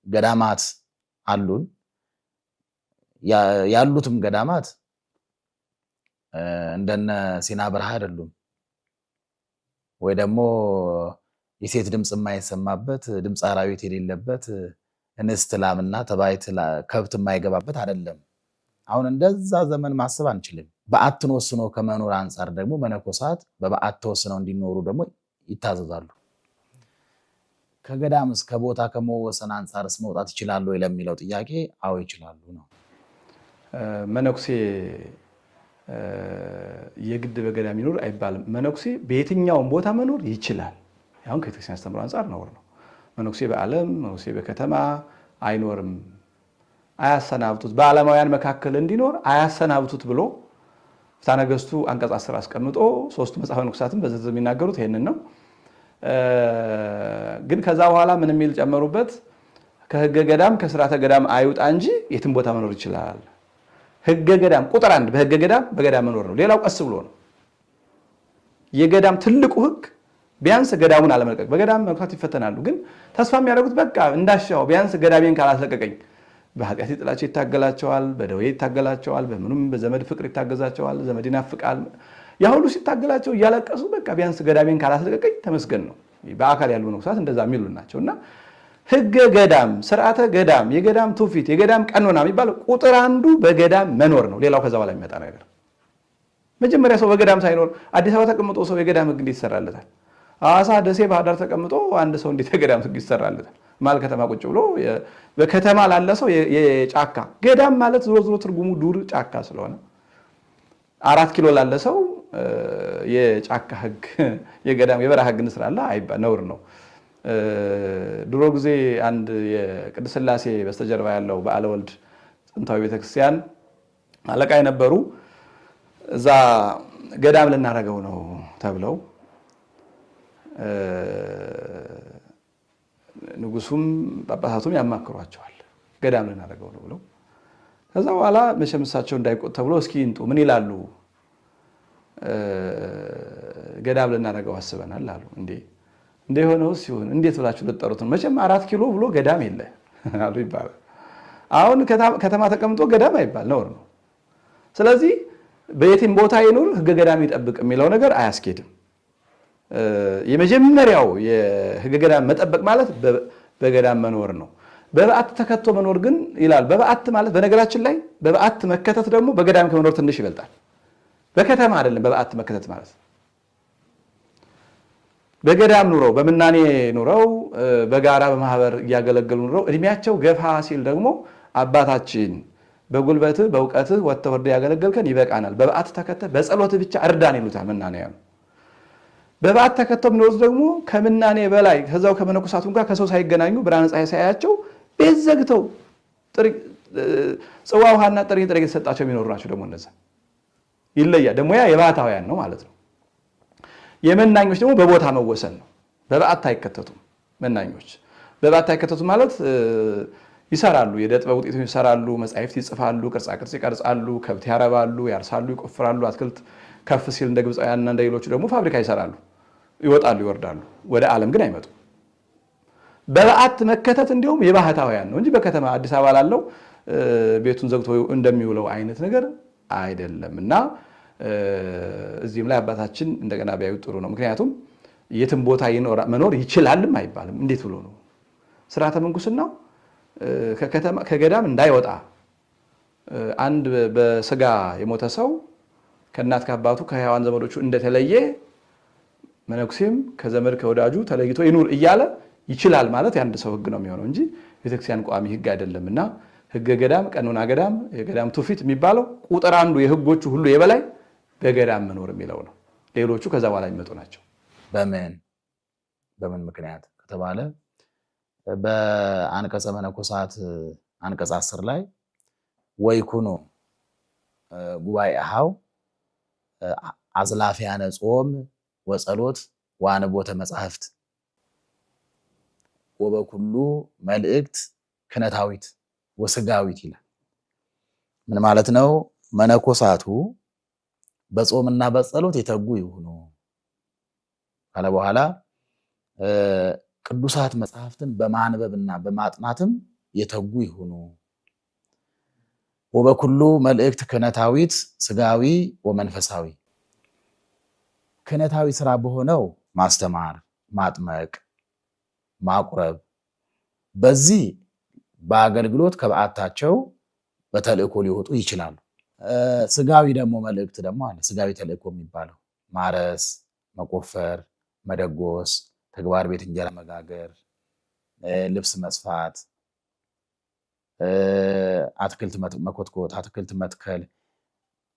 ገዳማት አሉን። ያሉትም ገዳማት እንደነ ሲና በረሃ አይደሉም። ወይ ደግሞ የሴት ድምፅ የማይሰማበት ድምፅ አራዊት የሌለበት እንስት ላምና ተባይት ከብት የማይገባበት አይደለም። አሁን እንደዛ ዘመን ማሰብ አንችልም። በዓትን ወስኖ ከመኖር አንጻር ደግሞ መነኮሳት በበዓት ተወስነው እንዲኖሩ ደግሞ ይታዘዛሉ። ከገዳምስ ከቦታ ከመወሰን አንጻርስ መውጣት ይችላሉ ወይ ለሚለው ጥያቄ አዎ ይችላሉ ነው። መነኩሴ የግድ በገዳም ይኖር አይባልም። መነኩሴ በየትኛውም ቦታ መኖር ይችላል። አሁን ከቤተክርስቲያን አስተምሮ አንጻር ነው። መነኩሴ በዓለም መነኩሴ በከተማ አይኖርም። አያሰናብቱት፣ በዓለማውያን መካከል እንዲኖር አያሰናብቱት ብሎ ፍትሐ ነገሥቱ አንቀጽ 10 አስቀምጦ ሶስቱ መጽሐፈ መነኮሳትም በዝርዝር የሚናገሩት ይሄንን ነው። ግን ከዛ በኋላ ምን የሚል ጨመሩበት? ከሕገ ገዳም ከስርዓተ ገዳም አይውጣ እንጂ የትም ቦታ መኖር ይችላል። ሕገ ገዳም ቁጥር 1 በሕገ ገዳም በገዳም መኖር ነው። ሌላው ቀስ ብሎ ነው። የገዳም ትልቁ ሕግ ቢያንስ ገዳሙን አለመልቀቅ። በገዳም መነኮሳት ይፈተናሉ። ግን ተስፋ የሚያደርጉት በቃ እንዳሻው ቢያንስ ገዳሜን ካላስለቀቀኝ በኃጢአት ጥላቸው ይታገላቸዋል፣ በደዌ ይታገላቸዋል፣ በምኑም በዘመድ ፍቅር ይታገዛቸዋል፣ ዘመድ ይናፍቃል። ያ ሁሉ ሲታገላቸው እያለቀሱ በቃ ቢያንስ ገዳሜን ካላስለቀቀኝ ተመስገን ነው። በአካል ያሉ መነኮሳት እንደዛ የሚሉ ናቸውና ሕገ ገዳም፣ ስርዓተ ገዳም፣ የገዳም ትውፊት፣ የገዳም ቀኖና የሚባለው ቁጥር 1 በገዳም መኖር ነው። ሌላው ከዛ በኋላ የሚመጣ ነገር። መጀመሪያ ሰው በገዳም ሳይኖር አዲስ አበባ ተቀምጦ ሰው የገዳም ሕግ እንዴት ይሰራለታል? ሐዋሳ፣ ደሴ፣ ባህር ዳር ተቀምጦ አንድ ሰው እንዴት የገዳም ሕግ ይሰራለታል? ማል ከተማ ቁጭ ብሎ በከተማ ላለ ሰው የጫካ ገዳም ማለት ዞሮ ዞሮ ትርጉሙ ዱር ጫካ ስለሆነ 4 ኪሎ ላለ ሰው የጫካ ሕግ የገዳም የበረሃ ሕግ እንስራላ አይባል፣ ነውር ነው። ድሮ ጊዜ አንድ የቅድስት ሥላሴ በስተጀርባ ያለው በዓለ ወልድ ጥንታዊ ቤተክርስቲያን አለቃ የነበሩ እዛ ገዳም ልናደርገው ነው ተብለው ንጉሱም ጳጳሳቱም ያማክሯቸዋል። ገዳም ልናደርገው ነው ብለው ከዛ በኋላ መቼም እሳቸው እንዳይቆጥ ተብሎ እስኪ ይንጡ ምን ይላሉ? ገዳም ልናደርገው አስበናል አሉ። እንደ የሆነው ሲሆን እንዴት ብላችሁ ልትጠሩት ነው? መቼም 4 ኪሎ ብሎ ገዳም የለ አሉ ይባላል። አሁን ከተማ ተቀምጦ ገዳም አይባል ነውር ነው። ስለዚህ በየትም ቦታ ይኑር ሕገ ገዳም ይጠብቅ የሚለው ነገር አያስኬድም። የመጀመሪያው የሕገ ገዳም መጠበቅ ማለት በገዳም መኖር ነው። በበዓት ተከቶ መኖር ግን ይላል። በበዓት ማለት በነገራችን ላይ በበዓት መከተት ደግሞ በገዳም ከመኖር ትንሽ ይበልጣል። በከተማ አይደለም በበዓት መከተት ማለት። በገዳም ኑረው በምናኔ ኑረው በጋራ በማህበር እያገለገሉ ኑረው እድሜያቸው ገፋ ሲል ደግሞ አባታችን በጉልበትህ በእውቀትህ ወጥተህ ወርደህ ያገለገልከን ይበቃናል፣ በበዓት ተከተህ በጸሎትህ ብቻ እርዳን ይሉታል መናንያኑ። በበዓት ተከተው የሚኖሩት ደግሞ ከምናኔ በላይ ከዛው ከመነኮሳቱም ጋር ከሰው ሳይገናኙ ብርሃነ ፀሐይ ሳያቸው ቤት ዘግተው ጽዋ ውሃና ጥሬ የተሰጣቸው የሚኖሩ ናቸው። ደግሞ እነዛ ይለያል። ደግሞ ያ የባህታውያን ነው ማለት ነው። የመናኞች ደግሞ በቦታ መወሰን ነው። በበዓት አይከተቱም። መናኞች በበዓት አይከተቱም ማለት ይሰራሉ፣ የዕደ ጥበብ ውጤቶች ይሰራሉ፣ መጻሕፍት ይጽፋሉ፣ ቅርጻ ቅርጽ ይቀርጻሉ፣ ከብት ያረባሉ፣ ያርሳሉ፣ ይቆፍራሉ፣ አትክልት ከፍ ሲል እንደ ግብፃውያንና እንደ ሌሎቹ ደግሞ ፋብሪካ ይሰራሉ። ይወጣሉ ይወርዳሉ፣ ወደ ዓለም ግን አይመጡም። በበዓት መከተት እንዲሁም የባህታውያን ነው እንጂ በከተማ አዲስ አበባ ላለው ቤቱን ዘግቶ እንደሚውለው አይነት ነገር አይደለም። እና እዚህም ላይ አባታችን እንደገና ቢያዩ ጥሩ ነው። ምክንያቱም የትም ቦታ መኖር ይችላልም አይባልም። እንዴት ብሎ ነው ስርዓተ ምንኩስናው ከገዳም እንዳይወጣ አንድ በስጋ የሞተ ሰው ከእናት ከአባቱ ከሕያዋን ዘመዶቹ እንደተለየ መነኩሴም ከዘመድ ከወዳጁ ተለይቶ ይኑር እያለ ይችላል ማለት የአንድ ሰው ሕግ ነው የሚሆነው እንጂ ቤተክርስቲያን ቋሚ ሕግ አይደለም። እና ሕገ ገዳም፣ ቀኖና ገዳም፣ የገዳም ትውፊት የሚባለው ቁጥር አንዱ የሕጎቹ ሁሉ የበላይ በገዳም መኖር የሚለው ነው። ሌሎቹ ከዛ በኋላ የሚመጡ ናቸው። በምን ምክንያት ከተባለ በአንቀጸ መነኮሳት አንቀጽ 10 ላይ ወይኩኑ ጉባኤ አሃው አዝላፊያነ ጾም ወጸሎት ወአንቦተ መጻሕፍት ወበኩሉ መልእክት ክነታዊት ወስጋዊት ይላል። ምን ማለት ነው? መነኮሳቱ በጾምና በጸሎት የተጉ ይሁኑ ካለ በኋላ ቅዱሳት መጽሐፍትን በማንበብና በማጥናትም የተጉ ይሁኑ። ወበኩሉ መልእክት ክህነታዊት ስጋዊ ወመንፈሳዊ፣ ክህነታዊ ስራ በሆነው ማስተማር፣ ማጥመቅ፣ ማቁረብ፣ በዚህ በአገልግሎት ከበዓታቸው በተልእኮ ሊወጡ ይችላሉ። ስጋዊ ደግሞ መልእክት ደግሞ አለ። ስጋዊ ተልእኮ የሚባለው ማረስ፣ መቆፈር፣ መደጎስ፣ ተግባር ቤት እንጀራ መጋገር፣ ልብስ መስፋት፣ አትክልት መኮትኮት፣ አትክልት መትከል፣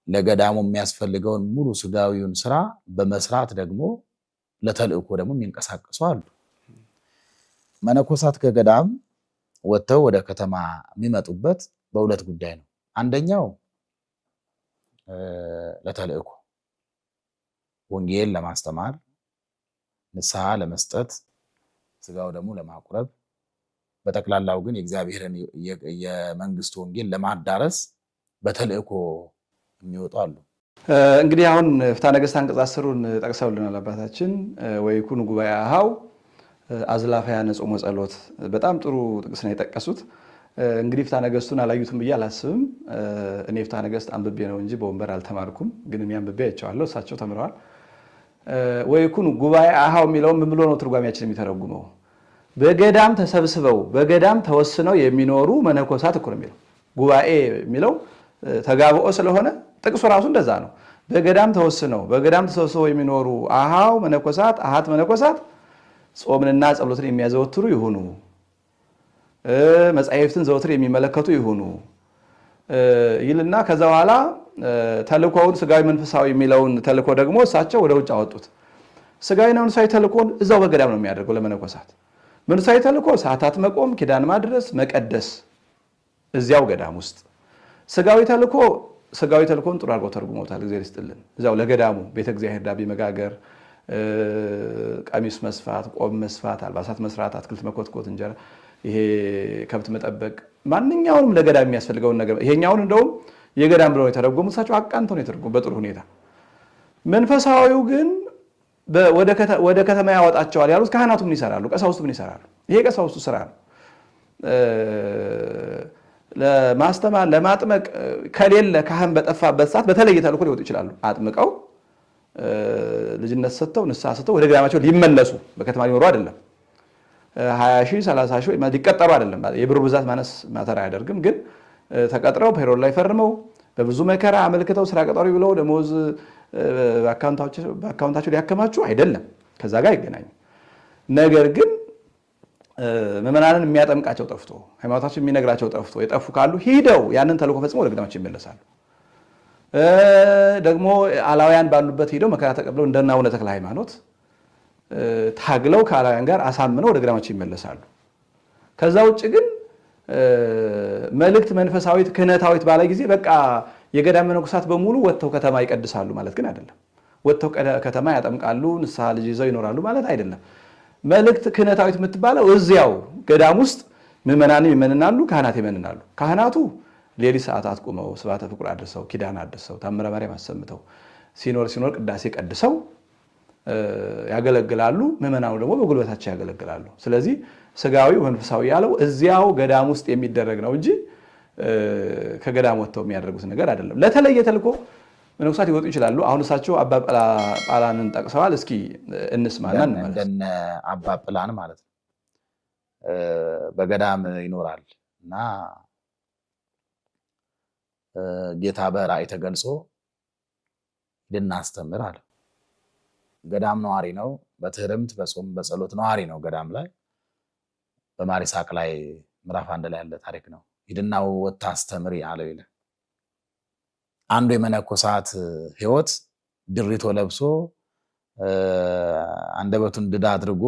ለገዳሙ የሚያስፈልገውን ሙሉ ስጋዊውን ስራ በመስራት ደግሞ ለተልእኮ ደግሞ የሚንቀሳቀሱ አሉ። መነኮሳት ከገዳም ወጥተው ወደ ከተማ የሚመጡበት በሁለት ጉዳይ ነው። አንደኛው ለተልእኮ ወንጌል ለማስተማር፣ ንስሐ ለመስጠት፣ ስጋው ደግሞ ለማቁረብ፣ በጠቅላላው ግን የእግዚአብሔርን የመንግስት ወንጌል ለማዳረስ በተልእኮ የሚወጡ አሉ። እንግዲህ አሁን ፍትሐ ነገሥት አንቀጽ 10ን ጠቅሰውልናል አባታችን። ወይኩኑ ጉባኤ አሃው አዝላፋያነ ጾም ወጸሎት፣ በጣም ጥሩ ጥቅስ ነው የጠቀሱት። እንግዲህ ፍትሐ ነገሥቱን አላዩትም ብዬ አላስብም። እኔ ፍትሐ ነገሥት አንብቤ ነው እንጂ በወንበር አልተማርኩም። ግን እኔ አንብቤ አይቼዋለሁ፣ እሳቸው ተምረዋል። ወይኩኑ ጉባኤ አሃው የሚለውን ምን ብሎ ነው ትርጓሜያችን የሚተረጉመው? በገዳም ተሰብስበው በገዳም ተወስነው የሚኖሩ መነኮሳት እኮ ነው የሚለው። ጉባኤ የሚለው ተጋብኦ ስለሆነ ጥቅሱ ራሱ እንደዛ ነው። በገዳም ተወስነው በገዳም ተሰብስበው የሚኖሩ አሃው መነኮሳት፣ አሃት መነኮሳት ጾምንና ጸሎትን የሚያዘወትሩ ይሁኑ፣ መጻሕፍትን ዘወትር የሚመለከቱ ይሁኑ ይልና ከዛ በኋላ ተልእኮውን ስጋዊ መንፈሳዊ የሚለውን ተልእኮ ደግሞ እሳቸው ወደ ውጭ አወጡት። ስጋዊና መንፈሳዊ ተልእኮን እዛው በገዳም ነው የሚያደርገው ለመነኮሳት። መንፈሳዊ ተልእኮ ሰዓታት መቆም፣ ኪዳን ማድረስ፣ መቀደስ እዚያው ገዳም ውስጥ። ስጋዊ ተልእኮን ጥሩ አድርገው ተርጉመውታል። እግዚአብሔር ይስጥልን። እዛው ለገዳሙ ቤተ እግዚአብሔር ዳቤ መጋገር፣ ቀሚስ መስፋት፣ ቆብ መስፋት፣ አልባሳት መስራት፣ አትክልት መኮትኮት፣ እንጀራ፣ ይሄ ከብት መጠበቅ፣ ማንኛውንም ለገዳም የሚያስፈልገውን ነገር። ይሄኛውን እንደውም የገዳም ብለው የተረጎሙ እሳቸው አቃንተው ነው የተረጎሙ በጥሩ ሁኔታ። መንፈሳዊው ግን ወደ ከተማ ያወጣቸዋል ያሉት ካህናቱ ምን ይሰራሉ? ቀሳውስቱ ምን ይሰራሉ? ይሄ ቀሳውስቱ ስራ ነው። ለማስተማር ለማጥመቅ ከሌለ ካህን በጠፋበት ሰዓት በተለየ ተልእኮ ሊወጡ ይችላሉ። አጥምቀው ልጅነት ሰጥተው ንስሐ ሰጥተው ወደ ገዳማቸው ሊመለሱ በከተማ ሊኖሩ አይደለም። 20 ሺህ 30 ሺህ ሊቀጠሩ አይደለም። የብሩ ብዛት ማነስ ማተር አያደርግም። ግን ተቀጥረው ፔሮል ላይ ፈርመው በብዙ መከራ አመልክተው ስራ ቀጠሩ ብለው ደሞዝ በአካውንታቸው ሊያከማቹ አይደለም። ከዛ ጋር አይገናኙ። ነገር ግን ምዕመናንን የሚያጠምቃቸው ጠፍቶ ሃይማኖታቸው የሚነግራቸው ጠፍቶ የጠፉ ካሉ ሂደው ያንን ተልእኮ ፈጽመው ወደ ገዳማቸው ይመለሳሉ። ደግሞ አላውያን ባሉበት ሂደው መከራ ተቀብለው እንደና አቡነ ተክለ ሃይማኖት ታግለው ከአላውያን ጋር አሳምነው ወደ ገዳማቸው ይመለሳሉ። ከዛ ውጭ ግን መልእክት መንፈሳዊት ክህነታዊት ባለ ጊዜ በቃ የገዳም መነኮሳት በሙሉ ወጥተው ከተማ ይቀድሳሉ ማለት ግን አይደለም። ወጥተው ከተማ ያጠምቃሉ፣ ንስሐ ልጅ ይዘው ይኖራሉ ማለት አይደለም። መልእክት ክህነታዊት የምትባለው እዚያው ገዳም ውስጥ ምዕመናን ይመንናሉ፣ ካህናት ይመንናሉ። ካህናቱ ሌሊት ሰዓታት ቁመው ስብሐተ ፍቁር አድርሰው ኪዳን አድርሰው ታምረ ማርያም አሰምተው ሲኖር ቅዳሴ ቀድሰው ያገለግላሉ፣ ምዕመናኑ ደግሞ በጉልበታቸው ያገለግላሉ። ስለዚህ ስጋዊ መንፈሳዊ ያለው እዚያው ገዳም ውስጥ የሚደረግ ነው እንጂ ከገዳም ወጥተው የሚያደርጉት ነገር አይደለም። ለተለየ ተልእኮ መነኮሳት ይወጡ ይችላሉ። አሁን እሳቸው አባ ጳላንን ጠቅሰዋል። እስኪ እንስማና እንደነ አባ ጳላን ማለት ነው በገዳም ይኖራል እና ጌታ በራእይ ተገልጾ ልናስተምር አለ። ገዳም ነዋሪ ነው። በትህርምት በጾም በጸሎት ነዋሪ ነው። ገዳም ላይ በማር ይስሐቅ ላይ ምዕራፍ 1 ላይ ያለ ታሪክ ነው። ሂድና ወጥተህ አስተምር አለው ይላል። አንዱ የመነኮሳት ህይወት ድሪቶ ለብሶ አንደበቱን ድዳ አድርጎ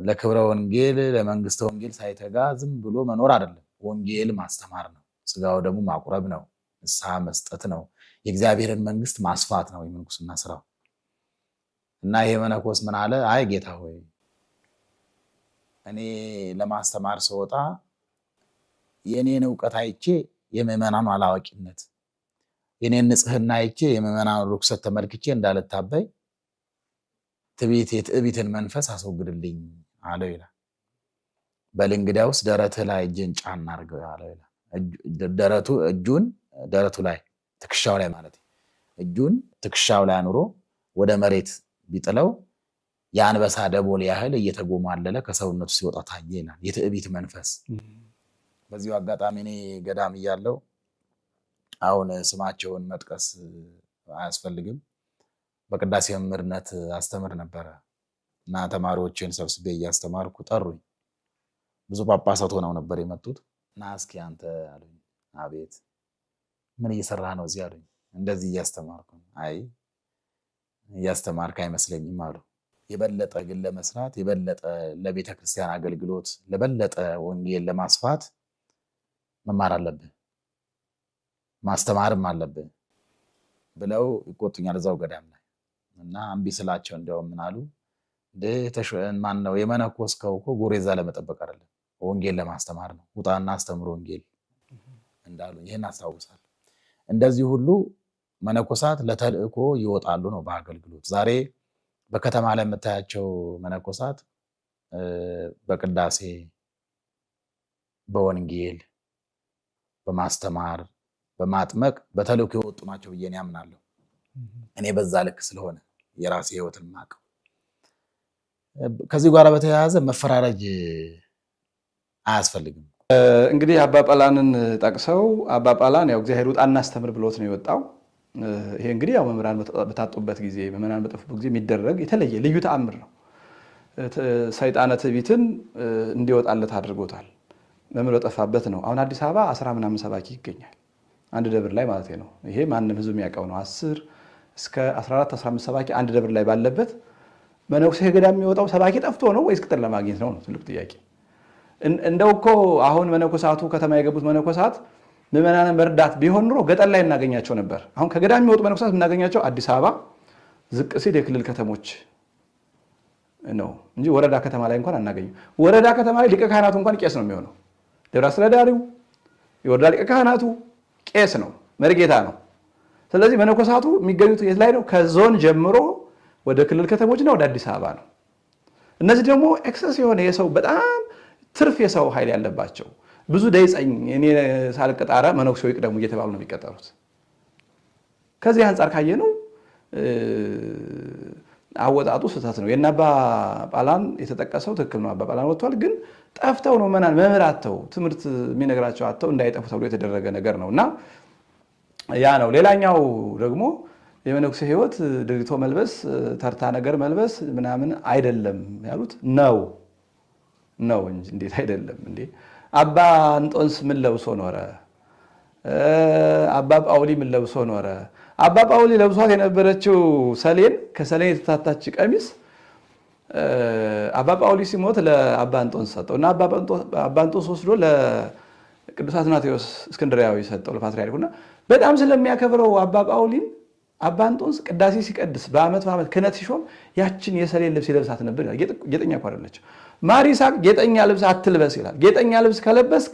ለክብረ ወንጌል ለመንግስተ ወንጌል ሳይተጋ ዝም ብሎ መኖር አይደለም። ወንጌል ማስተማር ነው። ስጋው ደግሞ ማቁረብ ነው። ንስሐ መስጠት ነው። የእግዚአብሔርን መንግስት ማስፋት ነው የምንኩስና ስራው። እና ይሄ መነኮስ ምን አለ? አይ ጌታ ሆይ እኔ ለማስተማር ስወጣ የኔን ዕውቀት አይቼ የምዕመናኑ አላዋቂነት፣ የኔን ንጽህና አይቼ የምዕመናኑ ርኩሰት ተመልክቼ እንዳልታበይ የትዕቢትን መንፈስ አስወግድልኝ አለው ይላል። በል እንግዲያውስ ደረትህ ላይ እጅን ጫን አድርገው አለው ይላል። እጁን ደረቱ ላይ ትከሻው ላይ ማለት እጁን ትከሻው ላይ አኑሮ ወደ መሬት ቢጥለው የአንበሳ ደቦል ያህል እየተጎማለለ ከሰውነቱ ሲወጣ ታየ ይላል። የትዕቢት መንፈስ። በዚሁ አጋጣሚ እኔ ገዳም እያለሁ አሁን ስማቸውን መጥቀስ አያስፈልግም፣ በቅዳሴ መምህርነት አስተምር ነበረ እና ተማሪዎችን ሰብስቤ እያስተማርኩ ጠሩኝ። ብዙ ጳጳሳት ሆነው ነበር የመጡት እና እስኪ አንተ አሉኝ። አቤት ምን እየሰራ ነው እዚህ አሉኝ። እንደዚህ እያስተማርኩ። አይ እያስተማርክ አይመስለኝም አሉ። የበለጠ ግን ለመስራት የበለጠ ለቤተ ክርስቲያን አገልግሎት ለበለጠ ወንጌል ለማስፋት መማር አለብህ፣ ማስተማርም አለብህ ብለው ይቆጡኛል እዛው ገዳም ላይ እና እምቢ ስላቸው እንዲያውም ምን አሉ? ማን ነው የመነኮስከው እኮ ጎሬዛ ለመጠበቅ አይደለም ወንጌል ለማስተማር ነው፣ ውጣና አስተምሮ ወንጌል እንዳሉ ይህን አስታውሳለሁ። እንደዚህ ሁሉ መነኮሳት ለተልእኮ ይወጣሉ ነው በአገልግሎት። ዛሬ በከተማ ላይ የምታያቸው መነኮሳት በቅዳሴ በወንጌል በማስተማር በማጥመቅ በተልእኮ የወጡ ናቸው ብዬ እኔ አምናለሁ። እኔ በዛ ልክ ስለሆነ የራሴ ህይወትን ማቀው። ከዚህ ጋር በተያያዘ መፈራረጅ አያስፈልግም። እንግዲህ አባ ጳላንን ጠቅሰው አባ ጳላን ያው እግዚአብሔር ውጣ እናስተምር ብሎት ነው የወጣው። ይሄ እንግዲህ ያው መምህራን በታጡበት ጊዜ ምዕመናን በጠፉበት ጊዜ የሚደረግ የተለየ ልዩ ተአምር ነው። ሰይጣነ ትዕቢትን እንዲወጣለት አድርጎታል። መምህር በጠፋበት ነው። አሁን አዲስ አበባ 10 ምናምን ሰባኪ ይገኛል አንድ ደብር ላይ ማለት ነው። ይሄ ማንም ህዝብ የሚያውቀው ነው። 10 እስከ 14 15 ሰባኪ አንድ ደብር ላይ ባለበት መነኩሴ ገዳም የሚወጣው ሰባኪ ጠፍቶ ነው ወይስ ቅጥር ለማግኘት ነው? ትልቅ ጥያቄ። እንደው እኮ አሁን መነኮሳቱ ከተማ የገቡት መነኮሳት ምዕመናንን መርዳት ቢሆን ኑሮ ገጠር ላይ እናገኛቸው ነበር። አሁን ከገዳም የሚወጡ መነኮሳት የምናገኛቸው አዲስ አበባ ዝቅ ሲል የክልል ከተሞች ነው እንጂ ወረዳ ከተማ ላይ እንኳን አናገኝም። ወረዳ ከተማ ላይ ሊቀ ካህናቱ እንኳን ቄስ ነው የሚሆነው። ደብረ አስተዳዳሪው የወረዳ ሊቀ ካህናቱ ቄስ ነው፣ መርጌታ ነው። ስለዚህ መነኮሳቱ የሚገኙት የት ላይ ነው? ከዞን ጀምሮ ወደ ክልል ከተሞችና ወደ አዲስ አበባ ነው። እነዚህ ደግሞ ኤክሰስ የሆነ የሰው በጣም ትርፍ የሰው ኃይል ያለባቸው ብዙ ደይፀኝ እኔ ሳልቀጣራ መነኩሴው ይቅደሙ እየተባሉ ነው የሚቀጠሩት። ከዚህ አንጻር ካየነው አወጣጡ ስህተት ነው። የእነ አባ ጳላን የተጠቀሰው ትክክል ነው። አባ ጳላን ወጥቷል፣ ግን ጠፍተው ነው መምህር አጥተው ትምህርት የሚነግራቸው አጥተው እንዳይጠፉ ተብሎ የተደረገ ነገር ነው እና ያ ነው። ሌላኛው ደግሞ የመነኩሴ ሕይወት ድሪቶ መልበስ ተርታ ነገር መልበስ ምናምን አይደለም ያሉት ነው እንጂ እንዴት አይደለም እንዴ? አባ እንጦንስ ምን ለብሶ ኖረ? አባ ጳውሊ ምን ለብሶ ኖረ? አባ ጳውሊ ለብሷት የነበረችው ሰሌን ከሰሌን የተታታች ቀሚስ አባ ጳውሊ ሲሞት ለአባ እንጦንስ ሰጠው እና አባ እንጦንስ ወስዶ ለቅዱስ አትናቴዎስ እስክንድርያዊ ሰጠው ለፓትርያርኩና በጣም ስለሚያከብረው አባ ጳውሊን አባ እንጦንስ ቅዳሴ ሲቀድስ በዓመት ክህነት ሲሾም ያችን የሰሌን ልብስ ይለብሳት ነበር። ጌጠኛ እኮ አይደለች። ማር ይስሐቅ ጌጠኛ ልብስ አትልበስ ይላል። ጌጠኛ ልብስ ከለበስክ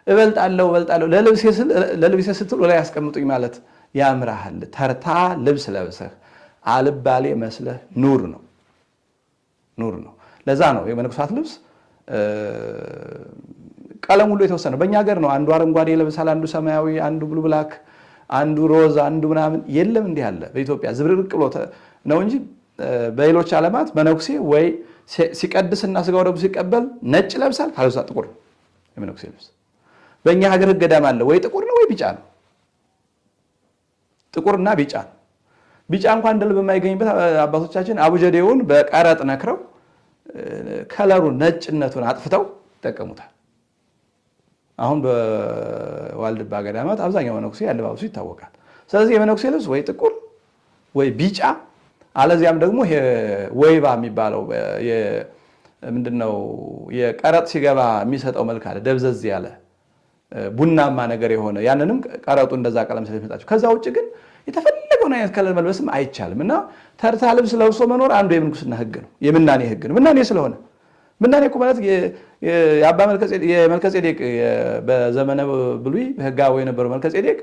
እበልጣለሁ ለልብሴ ስትል ላይ ያስቀምጡኝ ማለት ያምራሃል። ተርታ ልብስ ለብሰህ አልባሌ መስለህ ኑር ነው። ለዛ ነው የመነኮሳት ልብስ ቀለም ሁሉ የተወሰነ። በእኛ ሀገር ነው አንዱ አረንጓዴ ይለብሳል፣ አንዱ ሰማያዊ፣ አንዱ ብሉ ብላክ፣ አንዱ ሮዝ፣ አንዱ ምናምን የለም። እንዲህ አለ በኢትዮጵያ ዝብርቅርቅ ብሎ ነው እንጂ በሌሎች ዓለማት መነኩሴ ወይ ሲቀድስና ስጋው ደግሞ ሲቀበል ነጭ ለብሳል፣ ካልብሳ ጥቁር ነው የመነኩሴ ልብስ። በእኛ ሀገር ገዳም አለ ወይ ጥቁር ነው ወይ ቢጫ ነው። ጥቁርና ቢጫ ነው። ቢጫ እንኳን እንደል በማይገኝበት አባቶቻችን አቡጀዴውን በቀረጥ ነክረው ከለሩን ነጭነቱን አጥፍተው ይጠቀሙታል። አሁን በዋልድባ ገዳማት አብዛኛው መነኩሴ ያለባበሱ ይታወቃል። ስለዚህ የመነኩሴ ልብስ ወይ ጥቁር ወይ ቢጫ አለዚያም ደግሞ ይሄ ወይባ የሚባለው ምንድነው የቀረጥ ሲገባ የሚሰጠው መልክ አለ፣ ደብዘዝ ያለ ቡናማ ነገር የሆነ ያንንም ቀረጡ እንደዛ ቀለም ስለሚሰጣቸው። ከዛ ውጭ ግን የተፈለገውን አይነት ከለር መልበስም አይቻልም እና ተርታ ልብስ ለብሶ መኖር አንዱ የምንኩስና ሕግ ነው፣ የምናኔ ሕግ ነው። ምናኔ ስለሆነ ምናኔ እኮ ማለት የመልከጼዴቅ በዘመነ ብሉይ በሕጋዊ የነበረው መልከጼዴቅ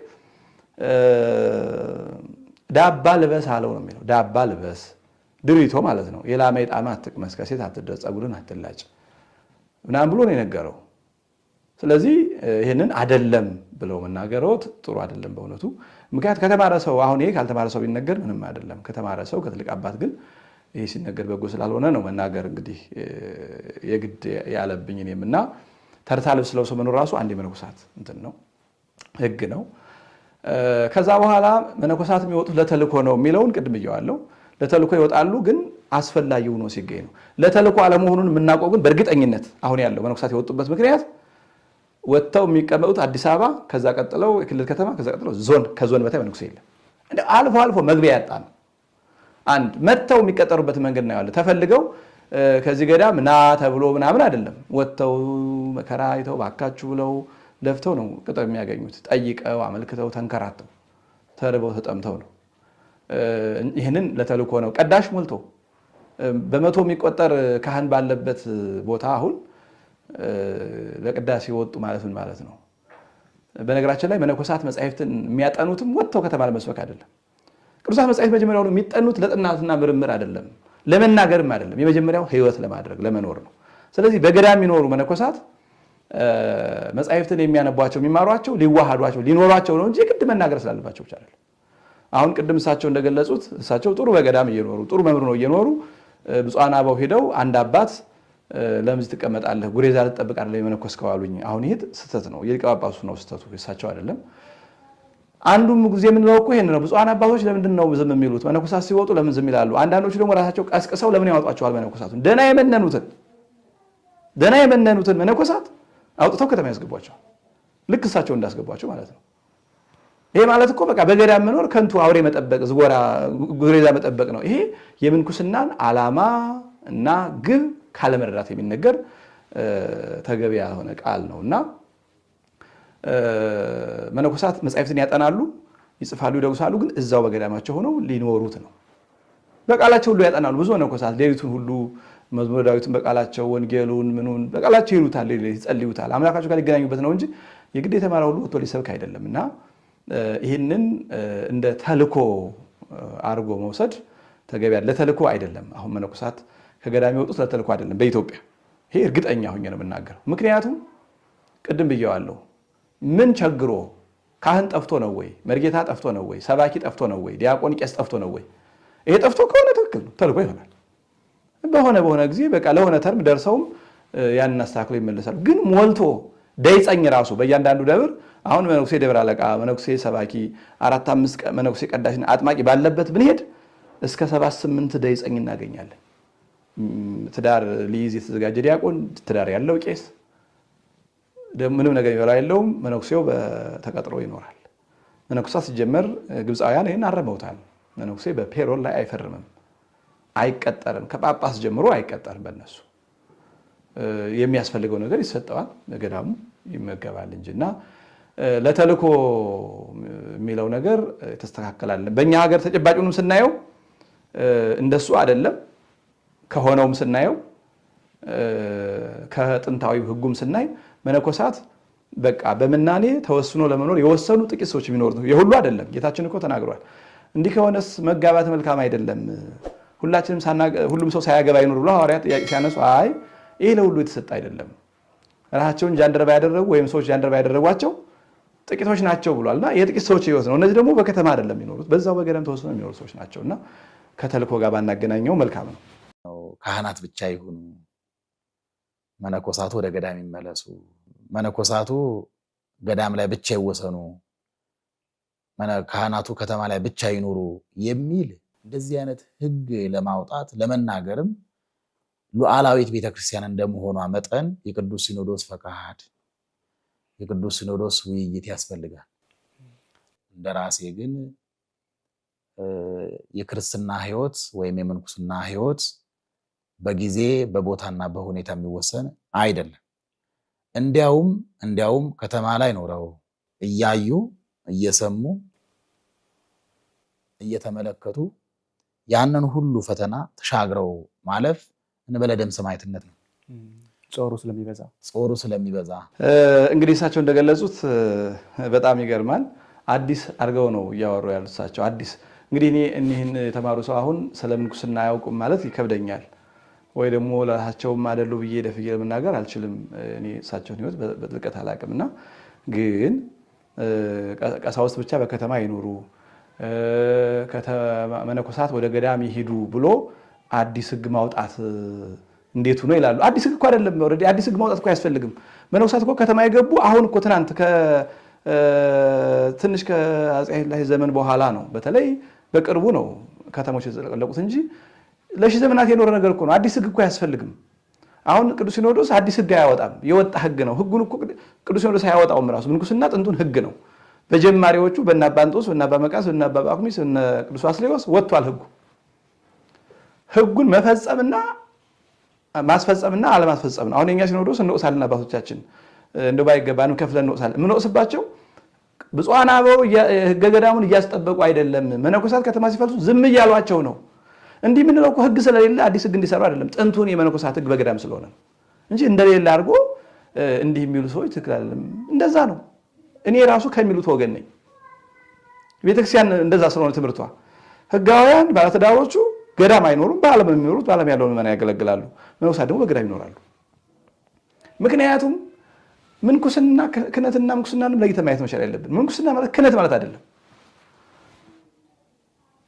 ዳባ ልበስ አለው ነው የሚለው። ዳባ ልበስ ድሪቶ ማለት ነው። የላመ ጣማ አትቅመስ፣ ከሴት አትድረስ፣ ፀጉርን አትላጭ ምናምን ብሎ ነው የነገረው። ስለዚህ ይህንን አደለም ብለው መናገሮት ጥሩ አደለም በእውነቱ። ምክንያት ከተማረ ሰው አሁን ይሄ ካልተማረ ሰው ቢነገር ምንም አይደለም። ከተማረ ሰው ከትልቅ አባት ግን ይሄ ሲነገር በጎ ስላልሆነ ነው መናገር እንግዲህ የግድ ያለብኝ እኔም እና ተርታ ልብስ ለብሶ መኖር ራሱ አንድ የመነኮሳት እንትን ነው ሕግ ነው። ከዛ በኋላ መነኮሳት የሚወጡት ለተልኮ ነው የሚለውን ቅድም ብየዋለሁ። ለተልኮ ይወጣሉ፣ ግን አስፈላጊ ሆኖ ሲገኝ ነው። ለተልኮ አለመሆኑን የምናውቀው ግን በእርግጠኝነት አሁን ያለው መነኮሳት የወጡበት ምክንያት ወጥተው የሚቀመጡት አዲስ አበባ፣ ከዛ ቀጥለው የክልል ከተማ፣ ከዛ ቀጥለው ዞን፣ ከዞን በታይ መነኩሴ የለም። እንደ አልፎ አልፎ መግቢያ ያጣ ነው። አንድ መጥተው የሚቀጠሩበት መንገድ ነው ያለው። ተፈልገው ከዚህ ገዳም ና ተብሎ ምናምን አይደለም። ወጥተው መከራ አይተው ባካችሁ ብለው ለፍተው ነው ቅጠር የሚያገኙት። ጠይቀው አመልክተው ተንከራተው ተርበው ተጠምተው ነው። ይህንን ለተልኮ ነው። ቀዳሽ ሞልቶ በመቶ የሚቆጠር ካህን ባለበት ቦታ አሁን ለቅዳሴ ወጡ ማለት ምን ማለት ነው? በነገራችን ላይ መነኮሳት መጻሕፍትን የሚያጠኑትም ወጥተው ከተማ ለመስበክ አይደለም። ቅዱሳት መጻሕፍት መጀመሪያው የሚጠኑት ለጥናትና ምርምር አይደለም፣ ለመናገርም አይደለም። የመጀመሪያው ሕይወት ለማድረግ ለመኖር ነው። ስለዚህ በገዳም የሚኖሩ መነኮሳት መጻሕፍትን የሚያነቧቸው የሚማሯቸው ሊዋሃዷቸው ሊኖሯቸው ነው እንጂ ግድ መናገር ስላለባቸው ብቻ አይደለም። አሁን ቅድም እሳቸው እንደገለጹት እሳቸው ጥሩ በገዳም እየኖሩ ጥሩ መምህር ነው እየኖሩ ብፁዓን አበው ሄደው አንድ አባት ለምን ትቀመጣለህ ጉሬዛ ልትጠብቅ አይደለም የመነኮስከው አሉኝ። አሁን ይሄ ስህተት ነው፣ የሊቀ ጳጳሱ ነው ስህተቱ፣ እሳቸው አይደለም። አንዱም ጊዜ የምንለው እኮ ይሄን ነው። ብፁዓን አባቶች ለምንድን ነው ዝም የሚሉት? መነኮሳት ሲወጡ ለምን ዝም ይላሉ? አንዳንዶቹ ደግሞ ራሳቸው ቀስቅሰው ለምን ያወጧቸዋል? መነኮሳቱን ደህና የመነኑትን መነኮሳት አውጥተው ከተማ ያስገቧቸዋል። ልክ እሳቸው እንዳስገቧቸው ማለት ነው። ይሄ ማለት እኮ በቃ በገዳም መኖር ከንቱ አውሬ መጠበቅ፣ ዝጎራ ጉሬዛ መጠበቅ ነው። ይሄ የምንኩስናን ዓላማ እና ግብ ካለመረዳት የሚነገር ተገቢ ያልሆነ ቃል ነው እና መነኮሳት መጻሕፍትን ያጠናሉ፣ ይጽፋሉ፣ ይደጉሳሉ። ግን እዛው በገዳማቸው ሆነው ሊኖሩት ነው። በቃላቸው ሁሉ ያጠናሉ። ብዙ መነኮሳት ሌሊቱን ሁሉ መዝሙረ ዳዊትን በቃላቸው ወንጌሉን ምኑን በቃላቸው ይሉታል፣ ይጸልዩታል። አምላካቸው ጋር ሊገናኙበት ነው እንጂ የግድ የተማረ ሁሉ ወጥቶ ሊሰብክ አይደለም እና ይህንን እንደ ተልኮ አድርጎ መውሰድ ተገቢ ለተልኮ አይደለም። አሁን መነኮሳት ከገዳም የወጡት ለተልኮ አይደለም በኢትዮጵያ። ይሄ እርግጠኛ ሆኜ ነው የምናገረው። ምክንያቱም ቅድም ብየዋለሁ። ምን ቸግሮ ካህን ጠፍቶ ነው ወይ? መርጌታ ጠፍቶ ነው ወይ? ሰባኪ ጠፍቶ ነው ወይ? ዲያቆን ቄስ ጠፍቶ ነው ወይ? ይሄ ጠፍቶ ከሆነ ትክክል ነው፣ ተልኮ ይሆናል። በሆነ ጊዜ በቃ ለሆነ ተርም ደርሰውም ያንን አስተካክሎ ይመለሳሉ። ግን ሞልቶ ደይፀኝ ራሱ በእያንዳንዱ ደብር አሁን መነኩሴ ደብር አለቃ፣ መነኩሴ ሰባኪ፣ 4-5 መነኩሴ ቀዳሽና አጥማቂ ባለበት ብንሄድ እስከ 7-8 ደይፀኝ እናገኛለን። ትዳር ሊይዝ የተዘጋጀ ዲያቆን፣ ትዳር ያለው ቄስ፣ ምንም ነገር ይበላ የለውም። መነኩሴው ተቀጥሮ ይኖራል። መነኩሳት ሲጀመር ግብፃውያን ይህን አረመውታል። መነኩሴ በፔሮል ላይ አይፈርምም፣ አይቀጠርም። ከጳጳስ ጀምሮ አይቀጠርም። በእነሱ የሚያስፈልገው ነገር ይሰጠዋል፣ ገዳሙ ይመገባል እንጂ እና ለተልኮ የሚለው ነገር ተስተካከላለን። በእኛ ሀገር ተጨባጭውንም ስናየው እንደሱ አይደለም። ከሆነውም ስናየው ከጥንታዊ ሕጉም ስናይ መነኮሳት በቃ በምናኔ ተወስኖ ለመኖር የወሰኑ ጥቂት ሰዎች የሚኖሩት ነው። የሁሉ አይደለም። ጌታችን እኮ ተናግሯል። እንዲህ ከሆነስ መጋባት መልካም አይደለም፣ ሁሉም ሰው ሳያገባ ይኖር ብለው ሐዋርያት ጥያቄ ሲያነሱ አይ ይሄ ለሁሉ የተሰጠ አይደለም፣ ራሳቸውን ጃንደረባ ያደረጉ ወይም ሰዎች ጃንደረባ ያደረጓቸው ጥቂቶች ናቸው ብሏልና የጥቂት ሰዎች ህይወት ነው። እነዚህ ደግሞ በከተማ አይደለም የሚኖሩት፣ በዛው በገዳም ተወስነው የሚኖሩ ሰዎች ናቸውና ከተልእኮ ጋር ባናገናኘው መልካም ነው። ካህናት ብቻ ይሁኑ፣ መነኮሳቱ ወደ ገዳም ይመለሱ፣ መነኮሳቱ ገዳም ላይ ብቻ ይወሰኑ፣ ካህናቱ ከተማ ላይ ብቻ ይኖሩ የሚል እንደዚህ አይነት ህግ ለማውጣት ለመናገርም ሉዓላዊት ቤተክርስቲያን እንደመሆኗ መጠን የቅዱስ ሲኖዶስ ፈቃድ የቅዱስ ሲኖዶስ ውይይት ያስፈልጋል። እንደራሴ ግን የክርስትና ህይወት ወይም የምንኩስና ህይወት በጊዜ በቦታና በሁኔታ የሚወሰን አይደለም። እንዲያውም ከተማ ላይ ኖረው እያዩ እየሰሙ እየተመለከቱ ያንን ሁሉ ፈተና ተሻግረው ማለፍ እንበለ ደም ሰማዕትነት ነው። ጾሩ ስለሚበዛ እንግዲህ እሳቸው እንደገለጹት በጣም ይገርማል። አዲስ አድርገው ነው እያወሩ ያሉት እሳቸው። አዲስ እንግዲህ እኒህን የተማሩ ሰው አሁን ስለ ምንኩስና አያውቁም ማለት ይከብደኛል፣ ወይ ደግሞ ለራሳቸውም አይደሉ ብዬ ደፍዬ ለመናገር አልችልም። እኔ እሳቸውን ህይወት በጥልቀት አላውቅምና ግን ቀሳውስት ብቻ በከተማ ይኖሩ፣ መነኮሳት ወደ ገዳም ይሄዱ ብሎ አዲስ ህግ ማውጣት እንዴቱ ነው ይላሉ። አዲስ ህግ እኮ አይደለም። ኦሬዲ አዲስ ህግ ማውጣት እኮ አያስፈልግም። መነኮሳት እኮ ከተማ የገቡ አሁን እኮ ትናንት ትንሽ ከአፄ ኃይለ ዘመን በኋላ ነው፣ በተለይ በቅርቡ ነው ከተሞች የተጠለቁት እንጂ ለሺህ ዘመናት የኖረ ነገር እኮ ነው። አዲስ ህግ እኮ አያስፈልግም። አሁን ቅዱስ ሲኖዶስ አዲስ ህግ አያወጣም፣ የወጣ ህግ ነው። ህጉን እኮ ቅዱስ ሲኖዶስ አያወጣውም። ራሱ ምንኩስና ጥንቱን ህግ ነው። በጀማሪዎቹ በእነ አባ እንጦንስ፣ በእነ አባ መቃርስ፣ በእነ አባ ጳኩሚስ፣ በእነ ቅዱስ ባስልዮስ ወጥቷል ህጉ። ህጉን መፈጸምና ማስፈጸምና አለማስፈጸም ነው። አሁን የኛ ሲኖዶስ እንወቅሳለን። አባቶቻችን እንደው ባይገባንም ከፍለን እንወቅሳለን። የምንወቅስባቸው ብፁዓን አበው ህገ ገዳሙን እያስጠበቁ አይደለም፣ መነኮሳት ከተማ ሲፈልሱ ዝም እያሏቸው ነው። እንዲህ የምንለው እኮ ህግ ስለሌለ አዲስ ህግ እንዲሰሩ አይደለም፣ ጥንቱን የመነኮሳት ህግ በገዳም ስለሆነ እንጂ እንደሌለ አድርጎ እንዲህ የሚሉ ሰዎች ትክክል አይደለም። እንደዛ ነው። እኔ ራሱ ከሚሉት ወገን ነኝ። ቤተክርስቲያን እንደዛ ስለሆነ ትምህርቷ ህጋውያን ባለትዳሮቹ ገዳም አይኖሩም፣ በዓለም የሚኖሩት በዓለም ያለውን ምዕመናን ያገለግላሉ። መነኮሳት ደግሞ በገዳም ይኖራሉ። ምክንያቱም ምንኩስና ክህነትና ምንኩስናንም ለይተን ማየት መቻል ያለብን። ምንኩስና ማለት ክህነት ማለት አይደለም።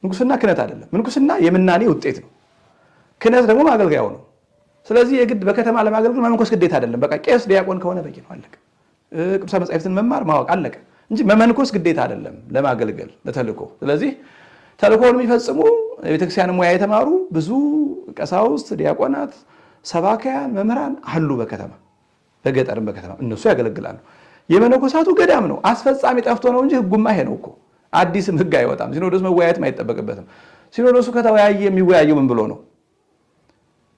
ምንኩስና ክህነት አይደለም። ምንኩስና የምናኔ ውጤት ነው። ክህነት ደግሞ ማገልገያው ነው። ስለዚህ የግድ በከተማ ለማገልገል መመንኮስ ግዴታ አይደለም። በቃ ቄስ ዲያቆን ከሆነ በቂ ነው፣ አለቀ። ቅዱሳን መጻሕፍትን መማር ማወቅ አለቀ እንጂ መመንኮስ ግዴታ አይደለም ለማገልገል ለተልእኮ። ስለዚህ ተልእኮውን የሚፈጽሙ የቤተክርስቲያን ሙያ የተማሩ ብዙ ቀሳውስት፣ ዲያቆናት፣ ሰባካያን፣ መምህራን አሉ በከተማ በገጠርም በከተማ እነሱ ያገለግላሉ። የመነኮሳቱ ገዳም ነው። አስፈጻሚ ጠፍቶ ነው እንጂ ህጉማ ይሄ ነው እኮ። አዲስም ህግ አይወጣም። ሲኖዶስ መወያየትም አይጠበቅበትም። ሲኖዶሱ ከተወያየ የሚወያየው ምን ብሎ ነው?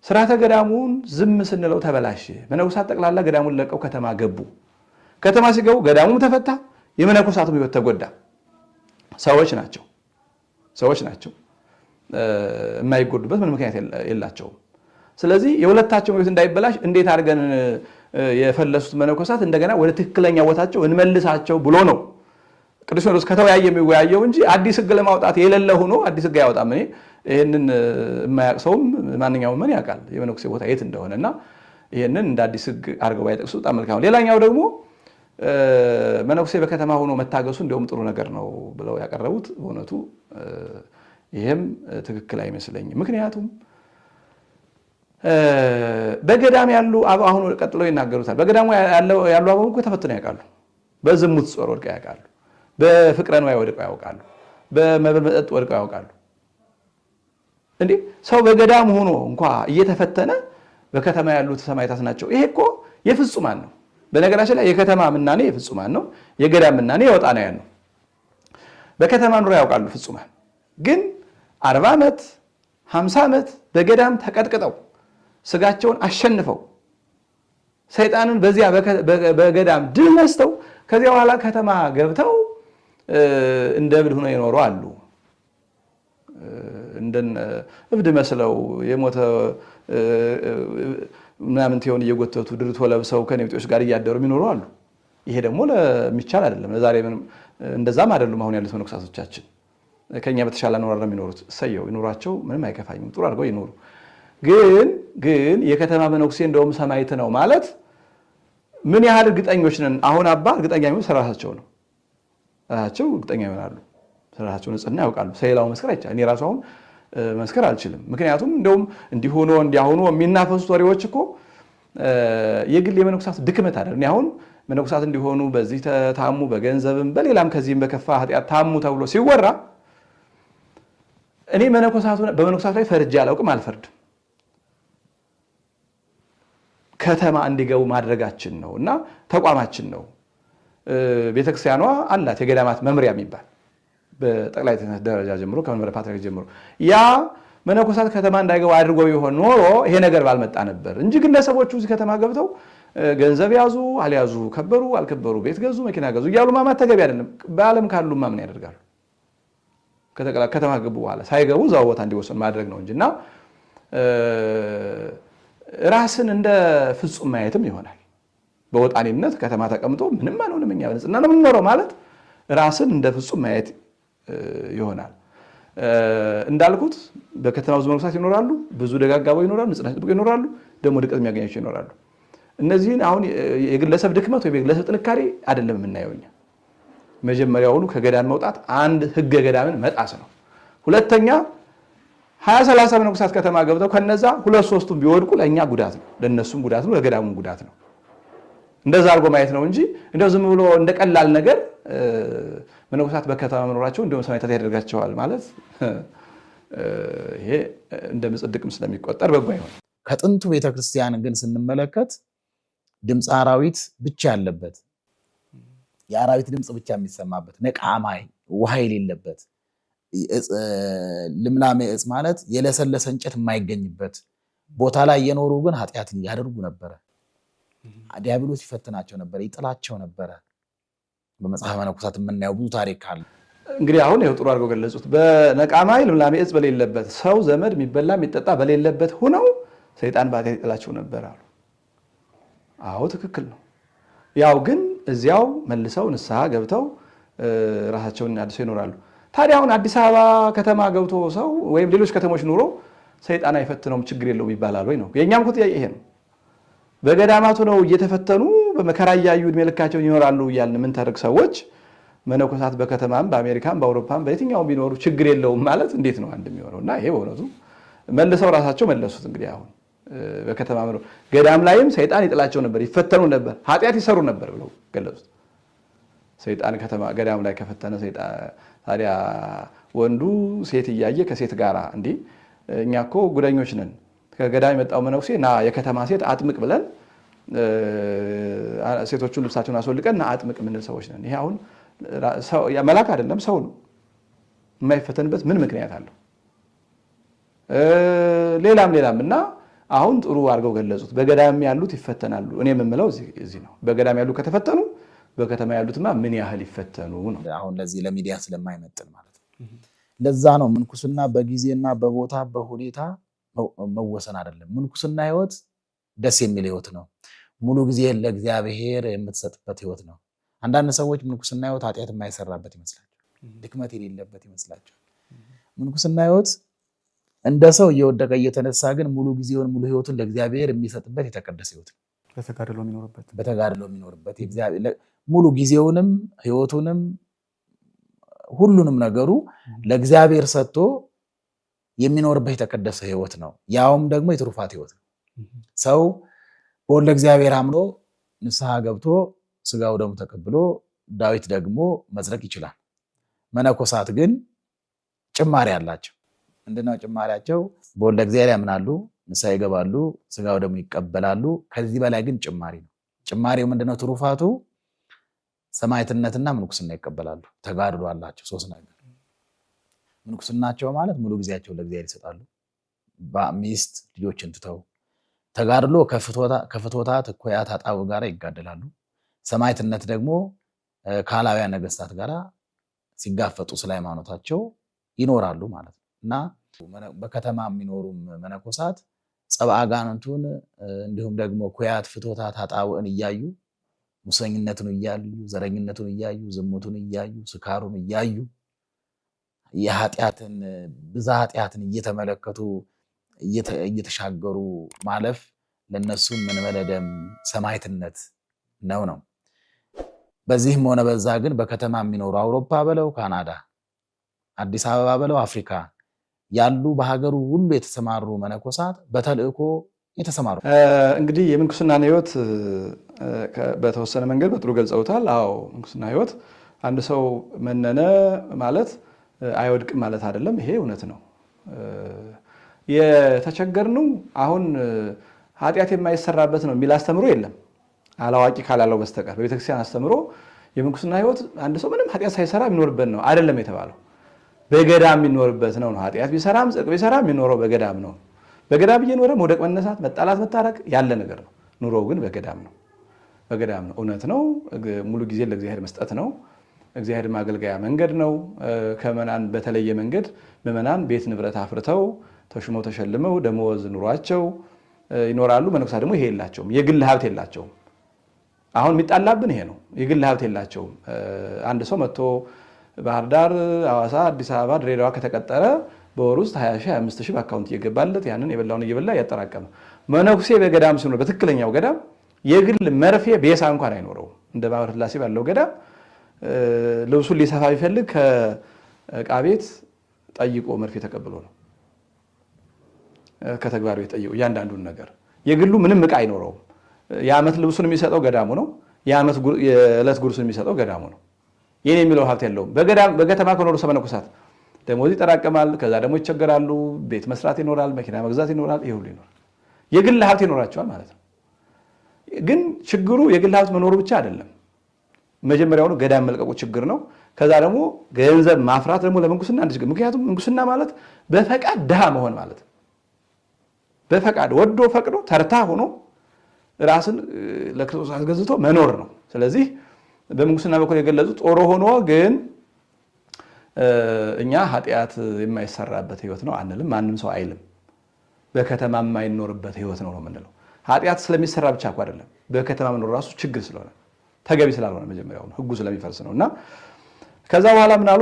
ስርዓተ ገዳሙን ዝም ስንለው ተበላሽ። መነኮሳት ጠቅላላ ገዳሙን ለቀው ከተማ ገቡ። ከተማ ሲገቡ ገዳሙም ተፈታ፣ የመነኮሳቱም ህይወት ተጎዳ። ሰዎች ናቸው። የማይጎዱበት ምን ምክንያት የላቸውም። ስለዚህ የሁለታቸው ህይወት እንዳይበላሽ እንዴት አድርገን የፈለሱት መነኮሳት እንደገና ወደ ትክክለኛ ቦታቸው እንመልሳቸው ብሎ ነው ቅዱስ ሲኖዶስ ከተወያየ የሚወያየው እንጂ አዲስ ህግ ለማውጣት የሌለ ሆኖ አዲስ ህግ አያወጣም። እኔ ይህንን የማያውቅ ሰውም ማንኛውም ምን ያውቃል የመነኮሴ ቦታ የት እንደሆነና ይህንን እንደ አዲስ ህግ አድርገው ባይጠቅሱ በጣም መልካም ነው። ሌላኛው ደግሞ መነኮሴ በከተማ ሆኖ መታገሱ እንዲሁም ጥሩ ነገር ነው ብለው ያቀረቡት በእውነቱ ይህም ትክክል አይመስለኝም። ምክንያቱም በገዳም ያሉ አሁን ቀጥለው ይናገሩታል። በገዳሙ ያሉ አበው እኮ ተፈትነው ያውቃሉ። በዝሙት ጾር ወድቀው ያውቃሉ። በፍቅረ ንዋይ ወድቀው ያውቃሉ። በመብል መጠጥ ወድቀው ያውቃሉ። እንዴ ሰው በገዳም ሆኖ እንኳ እየተፈተነ በከተማ ያሉት ሰማዕታት ናቸው። ይሄ እኮ የፍጹማን ነው። በነገራችን ላይ የከተማ ምናኔ የፍጹማን ነው። የገዳም ምናኔ የወጣናያን ነው። በከተማ ኑሮ ያውቃሉ ፍጹማን። ግን 40 ዓመት 50 ዓመት በገዳም ተቀጥቅጠው ስጋቸውን አሸንፈው ሰይጣንን በዚያ በገዳም ድል ነስተው ከዚያ በኋላ ከተማ ገብተው እንደ እብድ ሆነው ይኖሩ አሉ። እንደ እብድ መስለው የሞተ ምናምን ትሆን እየጎተቱ ድርቶ ለብሰው ከኔብጤዎች ጋር እያደሩ የሚኖሩ አሉ። ይሄ ደግሞ ለሚቻል አይደለም። ለዛሬ እንደዛም አይደሉም አሁን ያሉት መነኮሳቶቻችን። ከኛ በተሻለ ኖር ነው የሚኖሩት። እሰየው ይኖራቸው፣ ምንም አይከፋኝም፣ ጥሩ አድርገው ይኖሩ። ግን የከተማ መነኩሴ እንደውም ሰማዕት ነው ማለት ምን ያህል እርግጠኞች ነን? አሁን አባ እርግጠኛ የሚሆኑት ስለራሳቸው ነው። ራሳቸው እርግጠኛ ይሆናሉ፣ ስለራሳቸው ንጽህና ያውቃሉ። ስለሌላው መስከር አይቻልም። እኔ ራሱ አሁን መስከር አልችልም። ምክንያቱም እንደውም እንዲሆኑ እንዲያሆኑ የሚናፈሱት ወሬዎች እኮ የግል የመነኮሳት ድክመት አይደል። እኔ አሁን መነኮሳት እንዲሆኑ በዚህ ታሙ፣ በገንዘብም በሌላም ከዚህም በከፋ ኃጢአት ታሙ ተብሎ ሲወራ እኔ በመነኮሳቱ ላይ ፈርጄ አላውቅም፣ አልፈርድም። ከተማ እንዲገቡ ማድረጋችን ነው እና ተቋማችን ነው። ቤተክርስቲያኗ አላት የገዳማት መምሪያ የሚባል በጠቅላይ ክህነት ደረጃ ጀምሮ ከመንበረ ፓትርያርክ ጀምሮ ያ መነኮሳት ከተማ እንዳይገቡ አድርጎ ቢሆን ኖሮ ይሄ ነገር ባልመጣ ነበር እንጂ ግለሰቦቹ እዚህ ከተማ ገብተው ገንዘብ ያዙ አልያዙ፣ ከበሩ አልከበሩ፣ ቤት ገዙ መኪና ገዙ እያሉ ማማት ተገቢ አይደለም። በዓለም ካሉማ ምን ያደርጋሉ? ከተማ ገቡ በኋላ ሳይገቡ እዛው ቦታ እንዲወሰን ማድረግ ነው እንጂና ራስን እንደ ፍጹም ማየትም ይሆናል። በወጣኔነት ከተማ ተቀምጦ ምንም አልሆንም እኛ በንጽህና ነው የምንኖረው ማለት ራስን እንደ ፍጹም ማየት ይሆናል። እንዳልኩት በከተማ ብዙ መነኮሳት ይኖራሉ፣ ብዙ ደጋጋቦ ይኖራሉ፣ ንጽህና ጥብቅ ይኖራሉ፣ ደግሞ ድቀት የሚያገኛቸው ይኖራሉ። እነዚህን አሁን የግለሰብ ድክመት ወይ የግለሰብ ጥንካሬ አይደለም የምናየው እኛ። መጀመሪያውኑ ከገዳም መውጣት አንድ ህገ ገዳምን መጣስ ነው። ሁለተኛ 20-30 መነኮሳት ከተማ ገብተው ከነዛ 2-3ቱም ቢወድቁ ለእኛ ጉዳት ነው፣ ለእነሱም ጉዳት ነው፣ ለገዳሙም ጉዳት ነው። እንደዛ አድርጎ ማየት ነው እንጂ እንደው ዝም ብሎ እንደቀላል ነገር መነኮሳት በከተማ መኖራቸው እንደውም ሰማዕታት ያደርጋቸዋል ማለት ይሄ እንደ ምጽድቅም ስለሚቆጠር በጎ አይሆን። ከጥንቱ ቤተክርስቲያን ግን ስንመለከት ድምፅ አራዊት ብቻ ያለበት፣ የአራዊት ድምፅ ብቻ የሚሰማበት፣ ነቃማይ ውሃ የሌለበት፣ ልምላሜ እጽ ማለት የለሰለሰ እንጨት የማይገኝበት ቦታ ላይ የኖሩ ግን ኃጢአትን ያደርጉ ነበረ። ዲያብሎስ ይፈትናቸው ነበረ፣ ይጥላቸው ነበረ። በመጽሐፈ መነኮሳት የምናየው ብዙ ታሪክ አለ። እንግዲህ አሁን ይኸው ጥሩ አድርገው ገለጹት። በነቃማይ ልምላሜ እጽ በሌለበት፣ ሰው ዘመድ የሚበላ የሚጠጣ በሌለበት ሆነው ሰይጣን በኃጢአት ይጥላቸው ነበር አሉ። አዎ ትክክል ነው። ያው ግን እዚያው መልሰው ንስሐ ገብተው ራሳቸውን አድሰው ይኖራሉ። ታዲያ አሁን አዲስ አበባ ከተማ ገብቶ ሰው ወይም ሌሎች ከተሞች ኑሮ ሰይጣን አይፈትነውም ችግር የለውም ይባላል ወይ ነው? የእኛም እኮ ጥያቄ ይሄ ነው። በገዳማቱ ነው እየተፈተኑ በመከራ እያዩ እድሜ ልካቸውን ይኖራሉ እያልን የምንተርክ ሰዎች መነኮሳት በከተማም በአሜሪካም በአውሮፓም በየትኛውም ቢኖሩ ችግር የለውም ማለት እንዴት ነው አንድ የሚሆነው? እና ይሄ በእውነቱ መልሰው ራሳቸው መለሱት። እንግዲህ አሁን በከተማ ገዳም ላይም ሰይጣን ይጥላቸው ነበር፣ ይፈተኑ ነበር፣ ኃጢአት ይሰሩ ነበር ብለው ገለጹት። ሰይጣን ገዳም ላይ ከፈተነ ታዲያ ወንዱ ሴት እያየ ከሴት ጋር እንዲህ እኛ እኮ ጉደኞች ነን። ከገዳም የመጣው መነኩሴ ና የከተማ ሴት አጥምቅ ብለን ሴቶቹን ልብሳቸውን አስወልቀን ና አጥምቅ የምንል ሰዎች ነን። ይሄ አሁን መልአክ አይደለም ሰው ነው። የማይፈተንበት ምን ምክንያት አለው? ሌላም እና አሁን ጥሩ አድርገው ገለጹት። በገዳም ያሉት ይፈተናሉ። እኔ የምምለው እዚህ ነው። በገዳም ያሉ ከተፈተኑ በከተማ ያሉትማ ምን ያህል ይፈተኑ ነው። አሁን ለዚህ ለሚዲያ ስለማይመጥን ማለት ነው። ለዛ ነው ምንኩስና በጊዜና በቦታ በሁኔታ መወሰን አይደለም። ምንኩስና ህይወት ደስ የሚል ህይወት ነው። ሙሉ ጊዜ ለእግዚአብሔር የምትሰጥበት ህይወት ነው። አንዳንድ ሰዎች ምንኩስና ህይወት ኃጢአት የማይሰራበት ይመስላቸው፣ ድክመት የሌለበት ይመስላቸው። ምንኩስና ህይወት እንደ ሰው እየወደቀ እየተነሳ ግን ሙሉ ጊዜውን ሙሉ ህይወቱን ለእግዚአብሔር የሚሰጥበት የተቀደሰ ህይወት ነው። በተጋድሎ የሚኖርበት ሙሉ ጊዜውንም ህይወቱንም ሁሉንም ነገሩ ለእግዚአብሔር ሰጥቶ የሚኖርበት የተቀደሰ ህይወት ነው። ያውም ደግሞ የትሩፋት ህይወት ነው። ሰው በወልደ እግዚአብሔር አምኖ ንስሐ ገብቶ ስጋው ደሙ ተቀብሎ ዳዊት ደግሞ መጽደቅ ይችላል። መነኮሳት ግን ጭማሪ አላቸው። ምንድነው ጭማሪያቸው? በወልደ እግዚአብሔር ያምናሉ፣ ንስሐ ይገባሉ፣ ስጋው ደሙ ይቀበላሉ። ከዚህ በላይ ግን ጭማሪ ነው። ጭማሪው ምንድነው? ትሩፋቱ ሰማዕትነትና ምንኩስና ይቀበላሉ። ተጋድሎ አላቸው። ሶስት ነገር። ምንኩስናቸው ማለት ሙሉ ጊዜያቸው ለእግዚአብሔር ይሰጣሉ። ሚስት ልጆችን ትተው ተጋድሎ ከፍትወታት እኩያት አጣው ጋር ይጋደላሉ። ሰማዕትነት ደግሞ ከአላውያን ነገስታት ጋር ሲጋፈጡ ስለ ሃይማኖታቸው ይኖራሉ ማለት ነው። እና በከተማ የሚኖሩ መነኮሳት ጸብአ አጋንንቱን እንዲሁም ደግሞ ኩያት ፍትወታት አጣውን እያዩ ሙሰኝነቱን እያዩ ዘረኝነቱን እያዩ ዝሙቱን እያዩ ስካሩን እያዩ የኃጢአትን ብዛ ኃጢአትን እየተመለከቱ እየተሻገሩ ማለፍ ለነሱም መንበለ ደም ሰማዕትነት ነው። በዚህም ሆነ በዛ ግን በከተማ የሚኖሩ አውሮፓ በለው ካናዳ፣ አዲስ አበባ በለው አፍሪካ ያሉ በሀገሩ ሁሉ የተሰማሩ መነኮሳት በተልእኮ የተሰማሩ እንግዲህ የምንኩስናን ሕይወት በተወሰነ መንገድ በጥሩ ገልጸውታል። አዎ ምንኩስና ሕይወት አንድ ሰው መነነ ማለት አይወድቅም ማለት አይደለም። ይሄ እውነት ነው። የተቸገርነው አሁን ኃጢአት የማይሰራበት ነው የሚል አስተምሮ የለም አላዋቂ ካላለው በስተቀር። በቤተክርስቲያን አስተምሮ የምንኩስና ሕይወት አንድ ሰው ምንም ኃጢአት ሳይሰራ የሚኖርበት ነው አይደለም የተባለው። በገዳም የሚኖርበት ነው። ኃጢአት ቢሰራም ጽድቅ ቢሰራም የሚኖረው በገዳም ነው። በገዳም እየኖረ መውደቅ፣ መነሳት፣ መጣላት፣ መታረቅ ያለ ነገር ነው። ኑሮው ግን በገዳም ነው። በገዳም ነው። እውነት ነው። ሙሉ ጊዜ ለእግዚአብሔር መስጠት ነው። እግዚአብሔር ማገልገያ መንገድ ነው። ከምዕመናን በተለየ መንገድ ምዕመናን ቤት ንብረት አፍርተው ተሹመው ተሸልመው ደመወዝ ኑሯቸው ይኖራሉ። መነኮሳት ደግሞ ይሄ የላቸውም። የግል ሀብት የላቸውም። አሁን የሚጣላብን ይሄ ነው። የግል ሀብት የላቸውም። አንድ ሰው መጥቶ ባህር ዳር፣ ሐዋሳ፣ አዲስ አበባ፣ ድሬዳዋ ከተቀጠረ በወር ውስጥ 20 ሺህ 25 ሺህ በአካውንት እየገባለት ያንን የበላውን እየበላ ያጠራቀመ። መነኩሴ በገዳም ሲኖር በትክክለኛው ገዳም የግል መርፌ ቤሳ እንኳን አይኖረውም። እንደ ማኅበረ ሥላሴ ባለው ገዳም ልብሱን ሊሰፋ ቢፈልግ ከዕቃ ቤት ጠይቆ መርፌ ተቀብሎ ነው። ከተግባር ቤት ጠይቆ እያንዳንዱን ነገር የግሉ ምንም ዕቃ አይኖረውም። የዓመት ልብሱን የሚሰጠው ገዳሙ ነው። የዕለት ጉርሱን የሚሰጠው ገዳሙ ነው። ይህን የሚለው ሀብት የለውም። በከተማ ከኖሩ መነኮሳት ደሞዝ ይጠራቀማል። ከዛ ደግሞ ይቸገራሉ። ቤት መስራት ይኖራል፣ መኪና መግዛት ይኖራል፣ ይህ ሁሉ ይኖራል። የግል ሀብት ይኖራቸዋል ማለት ነው። ግን ችግሩ የግል ሀብት መኖሩ ብቻ አይደለም። መጀመሪያውኑ ገዳም መልቀቁ ችግር ነው። ከዛ ደግሞ ገንዘብ ማፍራት ደግሞ ለምንኩስና አንድ ችግር። ምክንያቱም ምንኩስና ማለት በፈቃድ ድሃ መሆን ማለት ነው። በፈቃድ ወዶ ፈቅዶ ተርታ ሆኖ ራስን ለክርስቶስ አስገዝቶ መኖር ነው። ስለዚህ በምንኩስና በኩል የገለጹ ጦሮ ሆኖ ግን እኛ ኃጢአት የማይሰራበት ህይወት ነው አንልም። ማንም ሰው አይልም። በከተማ የማይኖርበት ህይወት ነው የምንለው። ኃጢአት ስለሚሰራ ብቻ እኮ አይደለም። በከተማ መኖር ራሱ ችግር ስለሆነ ተገቢ ስላልሆነ መጀመሪያው ህጉ ስለሚፈርስ ነው። እና ከዛ በኋላ ምን አሉ?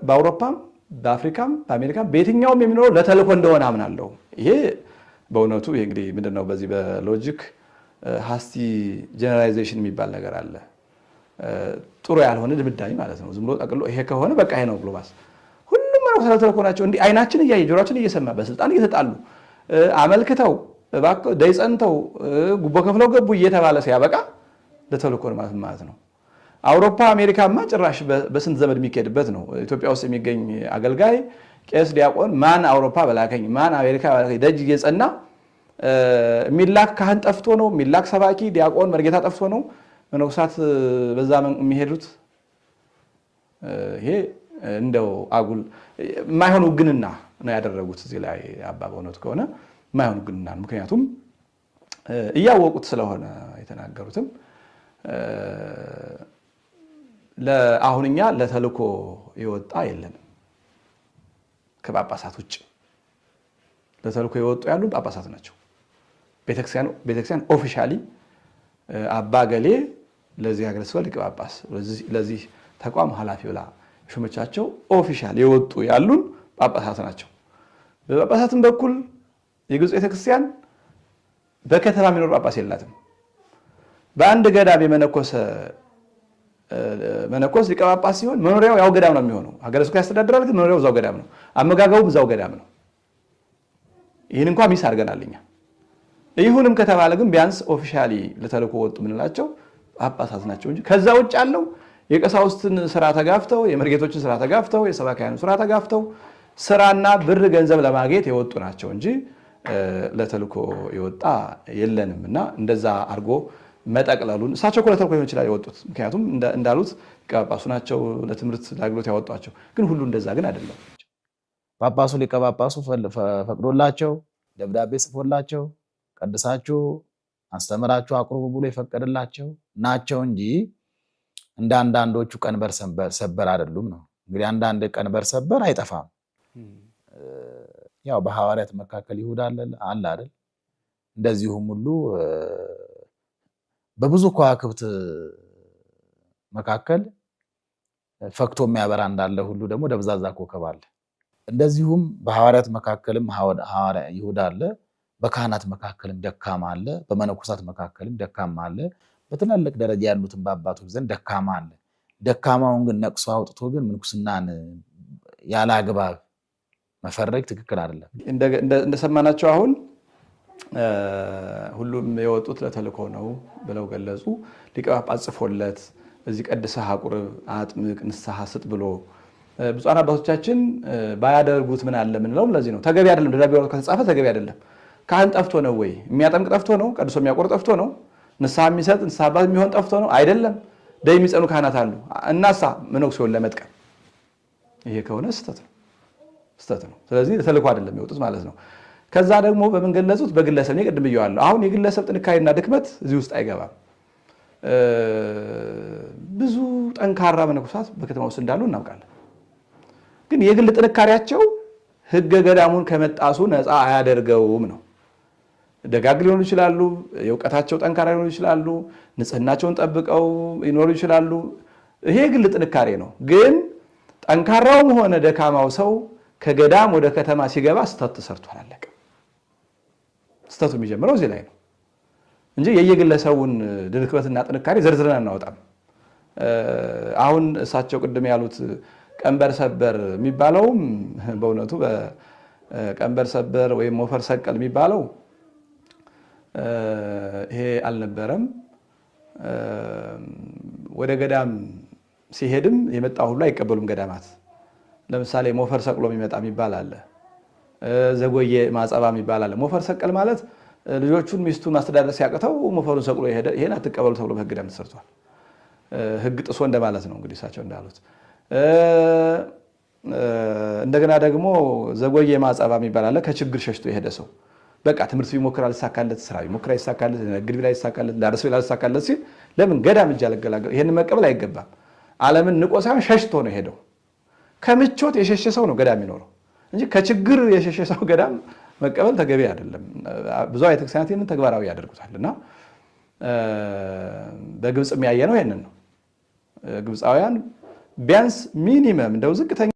በአውሮፓም በአፍሪካም በአሜሪካም በየትኛውም የሚኖረው ለተልእኮ እንደሆነ አምናለሁ። ይሄ በእውነቱ ይሄ እንግዲህ ምንድነው በዚህ በሎጂክ ሃስቲ ጀነራላይዜሽን የሚባል ነገር አለ። ጥሩ ያልሆነ ድምዳሜ ማለት ነው። ዝም ብሎ ጠቅሎ ይሄ ከሆነ በቃ ይሄ ነው ብሎ ባስ ሁሉም መነኮሳት ለተልእኮ ናቸው። እንዲህ አይናችን እያየ ጆሮአችን እየሰማ በስልጣን እየተጣሉ አመልክተው ደይጸንተው ጉቦ ከፍለው ገቡ እየተባለ ሲያበቃ ለተልእኮ ማለት ነው። አውሮፓ አሜሪካማ ጭራሽ በስንት ዘመድ የሚካሄድበት ነው። ኢትዮጵያ ውስጥ የሚገኝ አገልጋይ ቄስ፣ ዲያቆን ማን አውሮፓ በላከኝ ማን አሜሪካ በላከኝ ደጅ እየጸና የሚላክ ካህን ጠፍቶ ነው። የሚላክ ሰባኪ ዲያቆን መርጌታ ጠፍቶ ነው መነኮሳት በዛ የሚሄዱት። ይሄ እንደው አጉል የማይሆን ውግንና ነው ያደረጉት እዚህ ላይ አባ በእውነቱ ከሆነ የማይሆን ውግንና። ምክንያቱም እያወቁት ስለሆነ የተናገሩትም አሁን እኛ ለተልእኮ የወጣ የለንም ከጳጳሳት ውጭ። ለተልእኮ የወጡ ያሉ ጳጳሳት ናቸው። ቤተክርስቲያን ኦፊሻሊ አባ ገሌ ለዚህ ሀገረ ስብከት ሊቀ ጳጳስ ለዚህ ተቋም ኃላፊ ብላ ሹመቻቸው ኦፊሻል የወጡ ያሉን ጳጳሳት ናቸው። በጳጳሳትም በኩል የግብፅ ቤተክርስቲያን በከተማ የሚኖር ጳጳስ የላትም። በአንድ ገዳም የመነኮሰ መነኮስ ሊቀ ጳጳስ ሲሆን መኖሪያው ያው ገዳም ነው የሚሆነው። ሀገረ ስብከት ያስተዳድራል፣ ግን መኖሪያው እዛው ገዳም ነው። አመጋገቡም እዛው ገዳም ነው። ይህን እንኳን ሚስ አድርገናል እኛ። ይሁንም ከተባለ ግን ቢያንስ ኦፊሻሊ ለተልእኮ ወጡ የምንላቸው ጳጳሳት ናቸው እንጂ ከዛ ውጭ ያለው የቀሳውስትን ስራ ተጋፍተው፣ የመርጌቶችን ስራ ተጋፍተው፣ የሰባክያንን ስራ ተጋፍተው ስራና ብር ገንዘብ ለማግኘት የወጡ ናቸው እንጂ ለተልእኮ የወጣ የለንም። እና እንደዛ አድርጎ መጠቅለሉን እሳቸው እኮ ለተልእኮ ሊሆን ይችላል የወጡት። ምክንያቱም እንዳሉት ሊቀ ጳጳሱ ናቸው ለትምህርት ለአገልግሎት ያወጧቸው። ግን ሁሉ እንደዛ ግን አይደለም። ጳጳሱ ሊቀ ጳጳሱ ፈቅዶላቸው ደብዳቤ ጽፎላቸው ቀድሳችሁ አስተምራችሁ አቅርቡ ብሎ የፈቀደላቸው ናቸው እንጂ እንደ አንዳንዶቹ ቀንበር ሰበር አይደሉም ነው። እንግዲህ አንዳንድ ቀንበር ሰበር አይጠፋም። ያው በሐዋርያት መካከል ይሁዳ አለ አይደል? እንደዚሁም ሁሉ በብዙ ከዋክብት መካከል ፈክቶ የሚያበራ እንዳለ ሁሉ ደግሞ ደብዛዛ ኮከብ አለ። እንደዚሁም በሐዋርያት መካከልም ሐዋርያ ይሁዳ አለ፣ በካህናት መካከልም ደካማ አለ፣ በመነኮሳት መካከልም ደካማ አለ፣ በትላልቅ ደረጃ ያሉትን በአባቶች ዘንድ ደካማ አለ። ደካማውን ግን ነቅሶ አውጥቶ ግን ምንኩስናን ያለ አግባብ መፈረግ ትክክል አይደለም። እንደሰማናቸው አሁን ሁሉም የወጡት ለተልእኮ ነው ብለው ገለጹ። ሊቀ ጳጳስ ጽፎለት እዚህ ቀድሰህ አቁርብ፣ አጥምቅ፣ ንስሐ ስጥ ብሎ ብፁዓን አባቶቻችን ባያደርጉት ምን አለ ምንለውም ለዚህ ነው። ተገቢ አይደለም። ደብዳቤ ከተጻፈ ተገቢ አይደለም። ካህን ጠፍቶ ነው ወይ? የሚያጠምቅ ጠፍቶ ነው? ቀድሶ የሚያቆር ጠፍቶ ነው? ንስሐ የሚሰጥ ንስሐ አባት የሚሆን ጠፍቶ ነው? አይደለም። ደይ የሚጸኑ ካህናት አሉ። እናሳ መነኩሴውን ለመጥቀም ይሄ ከሆነ ስተት ነው። ስለዚህ ተልእኮ አይደለም የሚወጡት ማለት ነው። ከዛ ደግሞ በምን ገለጹት? በግለሰብ እኔ ቅድም ብየዋለሁ። አሁን የግለሰብ ጥንካሬና ድክመት እዚህ ውስጥ አይገባም። ብዙ ጠንካራ መነኮሳት በከተማ ውስጥ እንዳሉ እናውቃለን። ግን የግል ጥንካሬያቸው ሕገ ገዳሙን ከመጣሱ ነፃ አያደርገውም ነው። ደጋግ ሊሆኑ ይችላሉ፣ የእውቀታቸው ጠንካራ ሊሆኑ ይችላሉ፣ ንጽህናቸውን ጠብቀው ይኖሩ ይችላሉ። ይሄ የግል ጥንካሬ ነው። ግን ጠንካራውም ሆነ ደካማው ሰው ከገዳም ወደ ከተማ ሲገባ ስተት ተሰርቷል፣ አለቀ። ስተቱ የሚጀምረው እዚህ ላይ ነው እንጂ የየግለሰቡን ድክመትና ጥንካሬ ዘርዝረን አናወጣም። አሁን እሳቸው ቅድም ያሉት ቀንበር ሰበር የሚባለውም በእውነቱ ቀንበር ሰበር ወይም ሞፈር ሰቀል የሚባለው ይሄ አልነበረም። ወደ ገዳም ሲሄድም የመጣው ሁሉ አይቀበሉም ገዳማት። ለምሳሌ ሞፈር ሰቅሎ የሚመጣ የሚባል አለ። ዘጎዬ ማጸባ የሚባል አለ። ሞፈር ሰቀል ማለት ልጆቹን ሚስቱን ማስተዳደር ሲያቅተው ሞፈሩን ሰቅሎ ይሄድ፣ ይሄን አትቀበሉ ተብሎ በሕግ ደንብ ተሰርቷል። ሕግ ጥሶ እንደማለት ነው እንግዲህ እሳቸው እንዳሉት። እንደገና ደግሞ ዘጎዬ ማጸባ የሚባል አለ። ከችግር ሸሽቶ የሄደ ሰው በቃ ትምህርት ቢሞክር አልሳካለት፣ ስራ ቢሞክር አይሳካለት፣ ንግድ ቢል አይሳካለት፣ ዳርስ ቢል አልሳካለት ሲል ለምን ገዳም እጅ አልገላገል? ይሄን መቀበል አይገባም። ዓለምን ንቆ ሳይሆን ሸሽቶ ነው የሄደው። ከምቾት የሸሸ ሰው ነው ገዳም የሚኖረው እንጂ ከችግር የሸሸ ሰው ገዳም መቀበል ተገቢ አይደለም። ብዙ ቤተክርስቲያናት ይህንን ተግባራዊ ያደርጉታል እና በግብፅ የሚያየ ነው ይህንን ነው። ግብፃውያን ቢያንስ ሚኒመም እንደው ዝቅተኛ